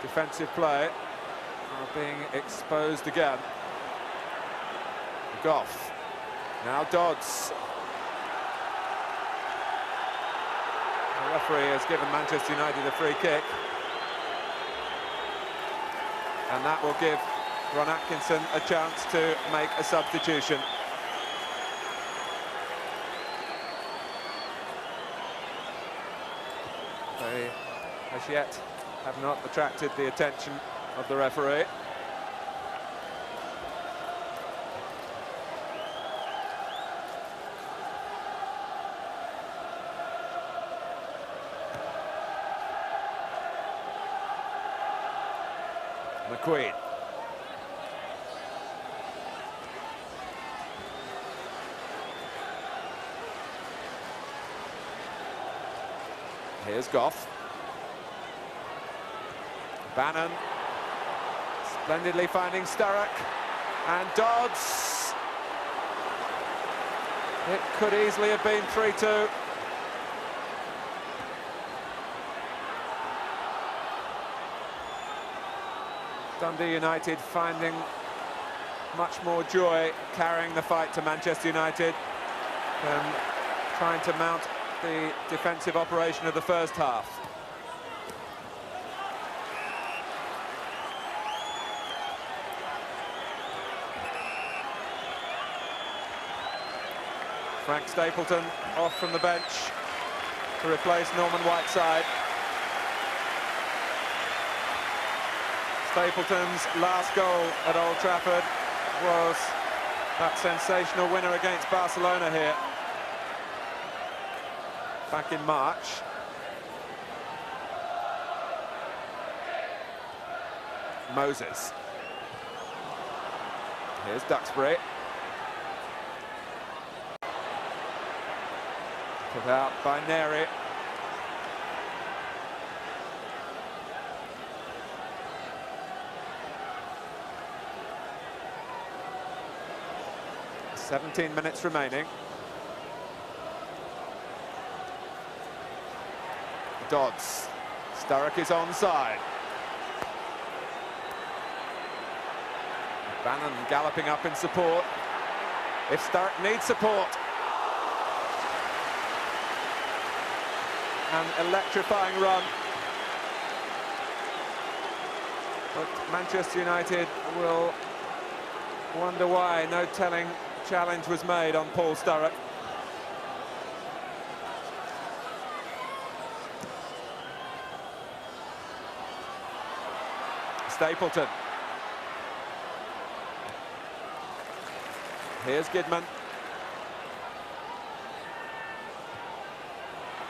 defensive play are being exposed again. Goff. Now Dodds. The referee has given Manchester United a free kick. And that will give Ron Atkinson a chance to make a substitution. They, as yet, have not attracted the attention of the referee. McQueen. Here's Goff. Bannon. Splendidly finding Sturrock. And Dodds. It could easily have been 3-2. Dundee United finding much more joy carrying the fight to Manchester United than trying to mount the defensive operation of the first half. Frank Stapleton off from the bench to replace Norman Whiteside. Stapleton's last goal at Old Trafford was that sensational winner against Barcelona here back in March. Moses. Here's Duxbury. Put out by Neri. "17 minutes remaining. Dodds. Sturrock is onside. Bannon galloping up in support. If Sturrock needs support. An electrifying run. But Manchester United will wonder why no telling challenge was made on Paul Sturrock. Stapleton. Here's Gidman.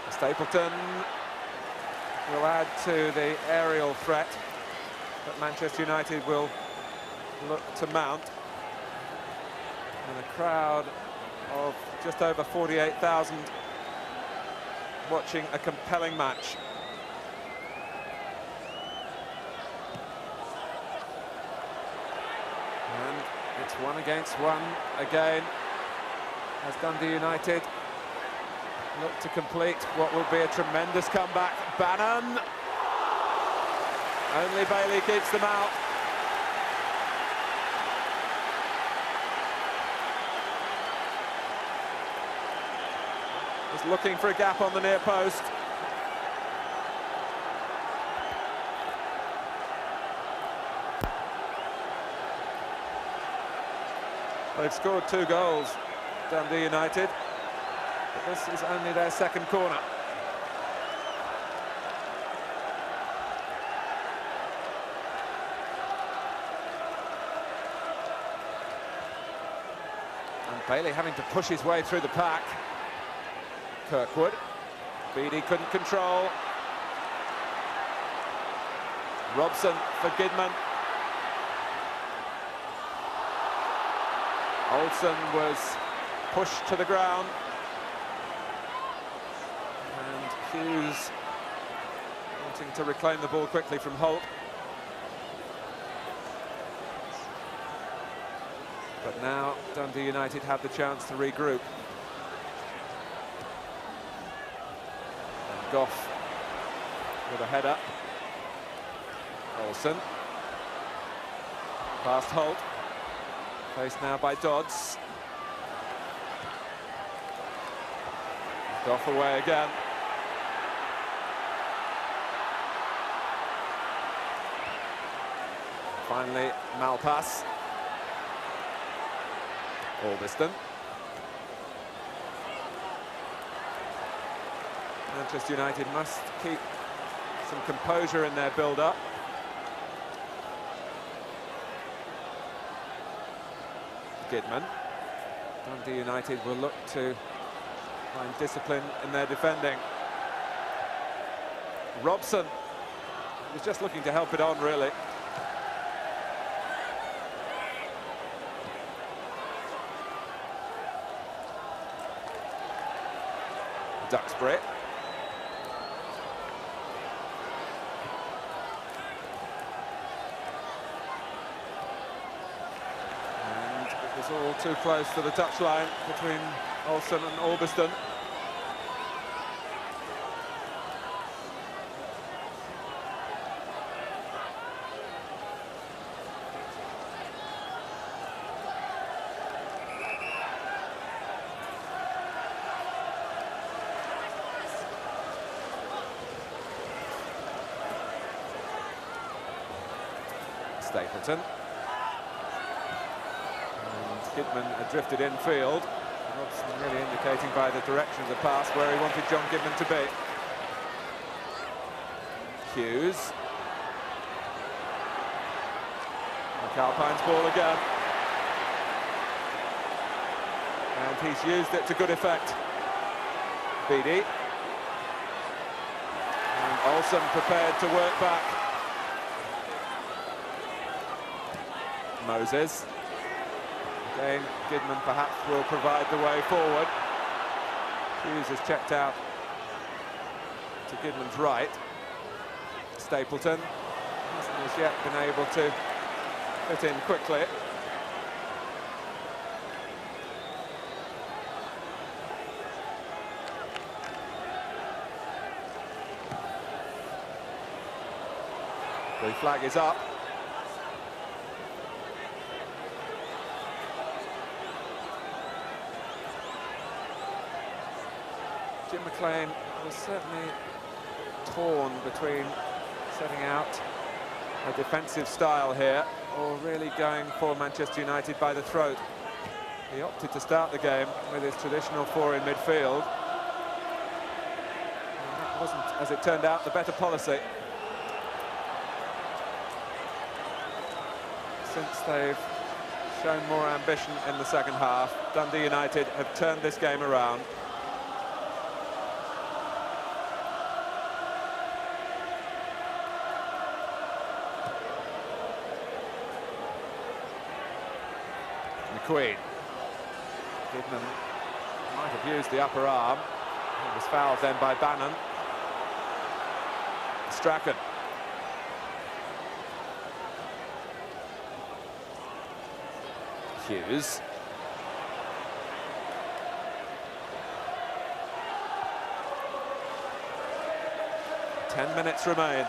Stapleton will add to the aerial threat that Manchester United will look to mount. And a crowd of just over 48,000 watching a compelling match. And it's 1 against 1 again as Dundee United look to complete what will be a tremendous comeback. Bannon. Only Bailey keeps them out. Just looking for a gap on the near post. They've scored 2 goals, Dundee United. this is only their second corner. And Bailey having to push his way through the pack. Kirkwood. Beattie couldn't control. Robson for Gidman. Olsen was pushed to the ground. And Hughes wanting to reclaim the ball quickly from Holt. But now Dundee United have the chance to regroup. And Goff with a header. Olsen. Past Holt. Faced now by Dodds. Goff away again. Finally, Malpass. Albiston. Manchester United must keep some composure in their build-up. Gidman. Dundee United will look to find discipline in their defending. Robson was just looking to help it on, really. Duxbury. And it was all too close to the touchline between Olsen and Albiston. Stapleton. And Gidman had drifted infield. Robson really indicating by the direction of the pass where he wanted John Gidman to be. Hughes. Calpine's ball again. And he's used it to good effect. Beattie. And Olsen prepared to work back. Moses. Again, Gidman perhaps will provide the way forward. Hughes has checked out to Gidman's right. Stapleton hasn't as yet been able to fit in quickly. The flag is up. Jim McLean was certainly torn between setting out a defensive style here or really going for Manchester United by the throat. He opted to start the game with his traditional four in midfield. And that wasn't, as it turned out, the better policy. Since they've shown more ambition in the second half, Dundee United have turned this game around. McQueen. Gidman might have used the upper arm. He was fouled then by Bannon. Strachan. Hughes. Ten minutes remain.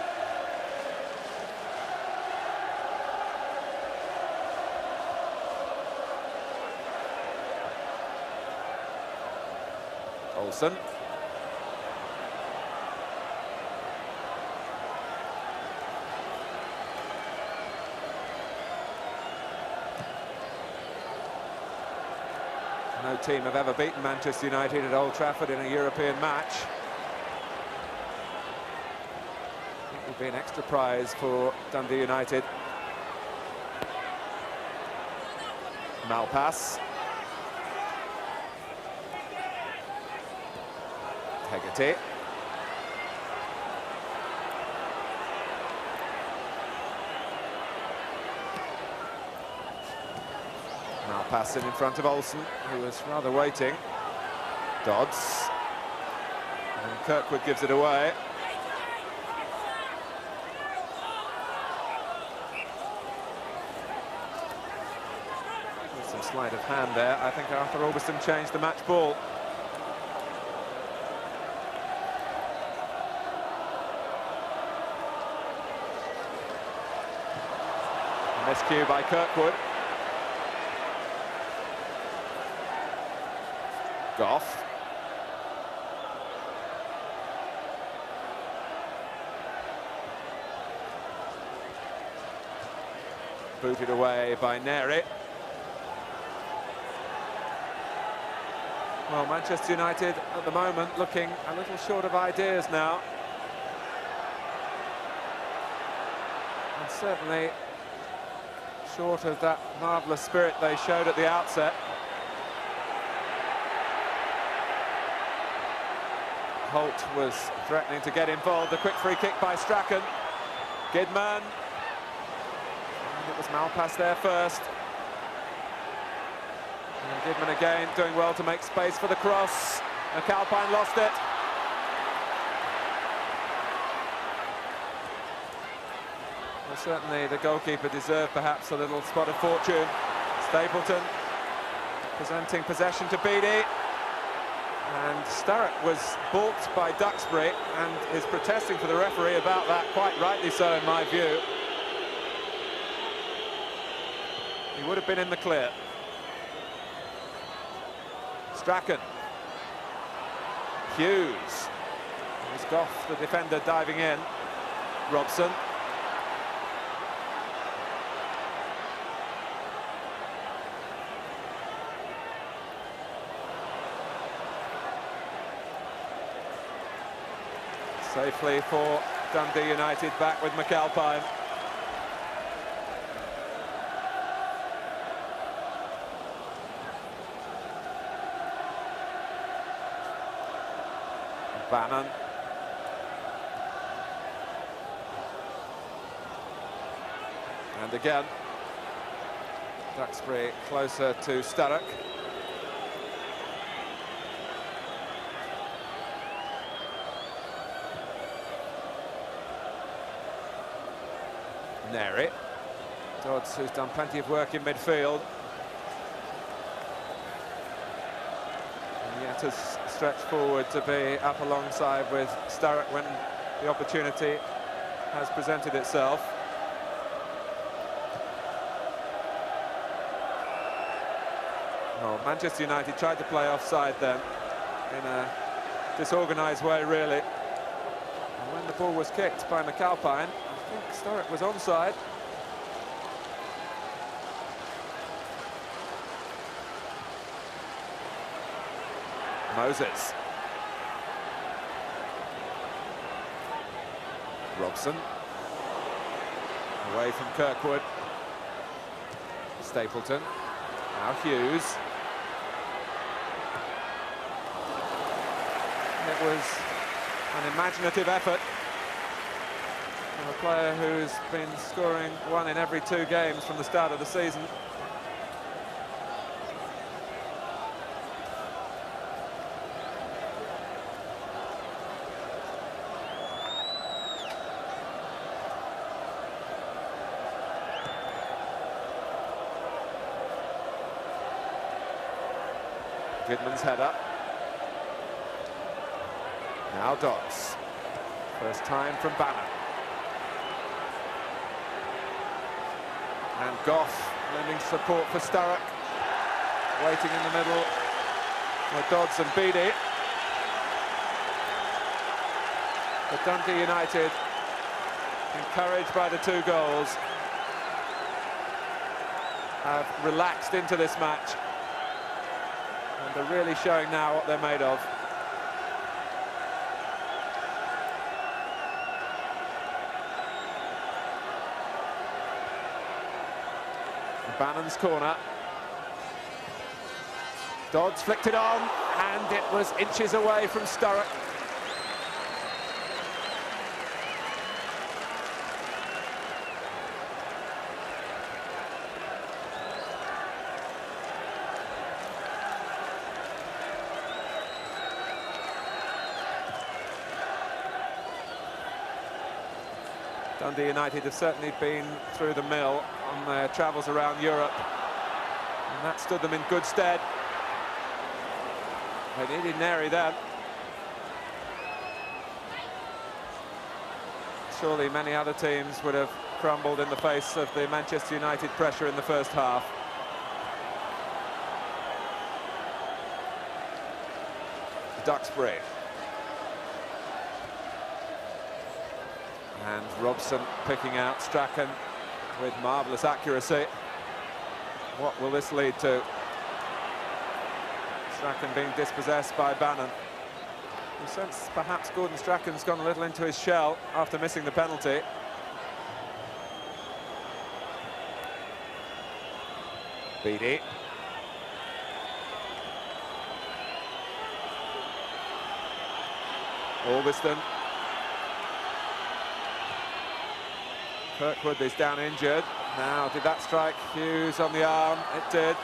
Olsen. No team have ever beaten Manchester United at Old Trafford in a European match. It will be an extra prize for Dundee United. Malpass. Hegarty. Malpass in front of Olsen, who was rather waiting. Dodds. And Kirkwood gives it away. With some sleight of hand there. I think Arthur Robson changed the match ball. Miscue by Kirkwood. Goff. Booted away by Neri. Well, Manchester United at the moment looking a little short of ideas now. And certainly short of that marvellous spirit they showed at the outset. Holt was threatening to get involved. A quick free kick by Strachan. Gidman. And it was Malpass there first. And Gidman again doing well to make space for the cross. McAlpine lost it. Well, certainly the goalkeeper deserved perhaps a little spot of fortune. Stapleton presenting possession to Beattie. And Sturrock was balked by Duxbury and is protesting to the referee about that, quite rightly so in my view. He would have been in the clear. Strachan. Hughes. There's Goff, the defender, diving in. Robson. Safely for Dundee United, back with McAlpine. Bannon. And again, Duxbury closer to Sturrock. Neri. Dodds, who's done plenty of work in midfield. And yet has stretched forward to be up alongside with Sturrock when the opportunity has presented itself. Oh, Manchester United tried to play offside then in a disorganised way, really. And when the ball was kicked by McAlpine, I think Sturrock was onside. Moses. Robson. Away from Kirkwood. Stapleton. Now Hughes. It was an imaginative effort from a player who's been scoring one in every 2 games from the start of the season. Goodman's header. Now Dodds. First time from Bannon. And Goff lending support for Sturrock. Waiting in the middle for Dodds and Beattie. But Dundee United, encouraged by the 2 goals, have relaxed into this match. And they're really showing now what they're made of. Bannon's corner. Dodds flicked it on, and it was inches away from Sturrock. Dundee United have certainly been through the mill on their travels around Europe, and that stood them in good stead. They needed Neri then. Surely many other teams would have crumbled in the face of the Manchester United pressure in the first half. Duxbury. And Robson picking out Strachan with marvellous accuracy. What will this lead to? Strachan being dispossessed by Bannon. You sense perhaps Gordon Strachan's gone a little into his shell after missing the penalty. Beattie. Albiston. Kirkwood is down injured. Now, did that strike Hughes on the arm? It did.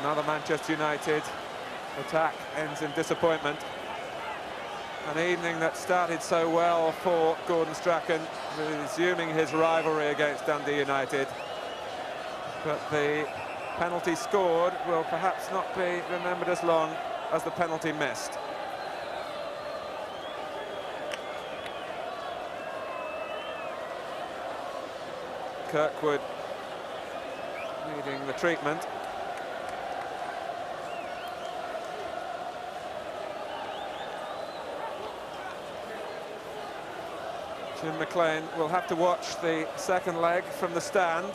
Another Manchester United attack ends in disappointment. An evening that started so well for Gordon Strachan, resuming his rivalry against Dundee United. But the penalty scored will perhaps not be remembered as long as the penalty missed. Kirkwood needing the treatment. Jim McLean will have to watch the second leg from the stand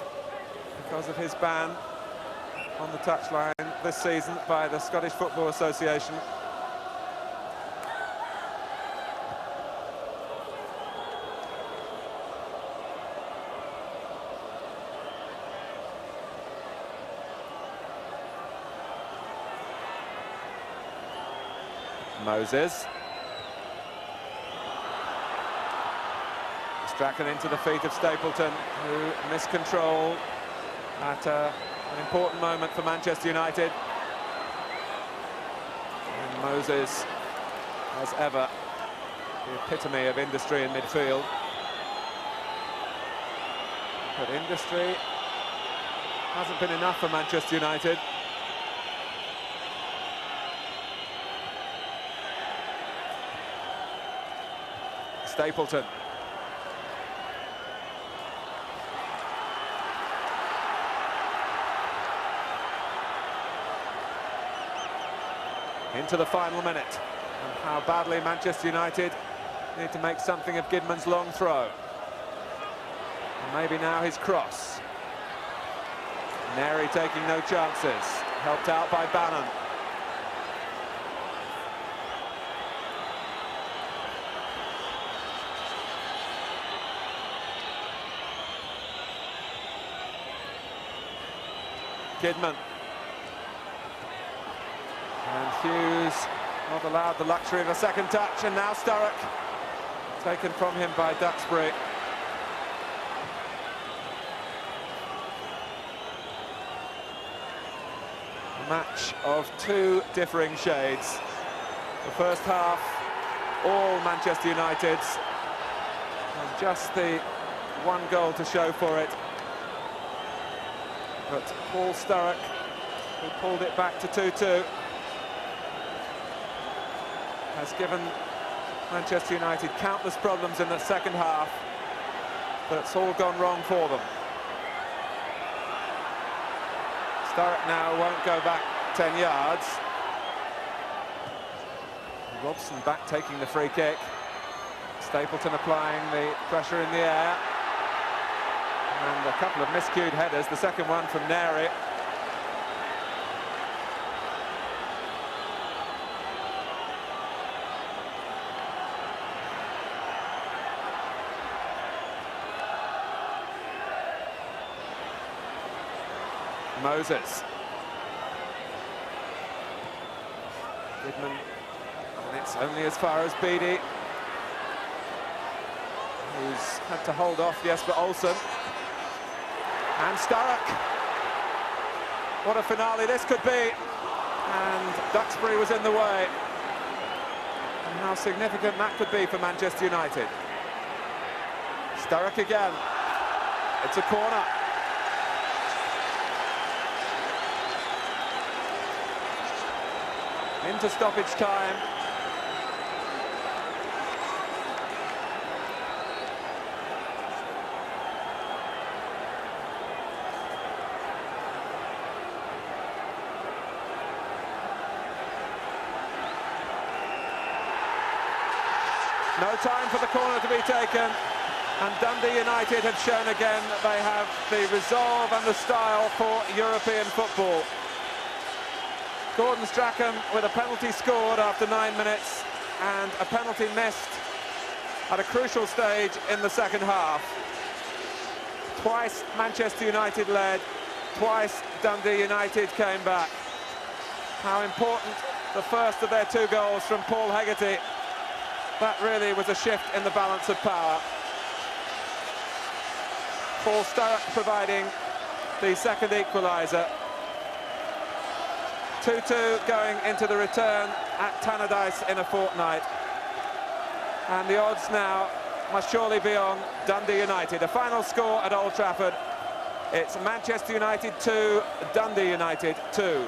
because of his ban on the touchline this season by the Scottish Football Association. Moses. Strachan into the feet of Stapleton, who missed control at an important moment for Manchester United. And Moses, as ever, the epitome of industry in midfield. But industry hasn't been enough for Manchester United. Stapleton. Into the final minute, and how badly Manchester United need to make something of Gidman's long throw. And maybe now his cross. Neri taking no chances, helped out by Bannon. Kidman. And Hughes not allowed the luxury of a second touch, and now Sturrock taken from him by Duxbury. A match of two differing shades. The first half, all Manchester United's, and just the one goal to show for it. But Paul Sturrock, who pulled it back to 2-2, has given Manchester United countless problems in the second half, but it's all gone wrong for them. Sturrock now won't go back 10 yards. Robson back taking the free kick. Stapleton applying the pressure in the air. And a couple of miscued headers, the second one from Neri. Moses. Goodman, and it's only as far as Beattie, who's had to hold off Jesper Olsen. And Sturrock. What a finale this could be. And Duxbury was in the way. And how significant that could be for Manchester United. Sturrock again. It's a corner. Into stoppage time. No time for the corner to be taken, and Dundee United have shown again that they have the resolve and the style for European football. Gordon Strachan with a penalty scored after 9 minutes and a penalty missed at a crucial stage in the second half. Twice Manchester United led, twice Dundee United came back. How important the first of their 2 goals from Paul Hegarty. That really was a shift in the balance of power. Paul Sturrock providing the second equaliser. 2-2 going into the return at Tannadice in a fortnight. And the odds now must surely be on Dundee United. A final score at Old Trafford. It's Manchester United 2, Dundee United 2.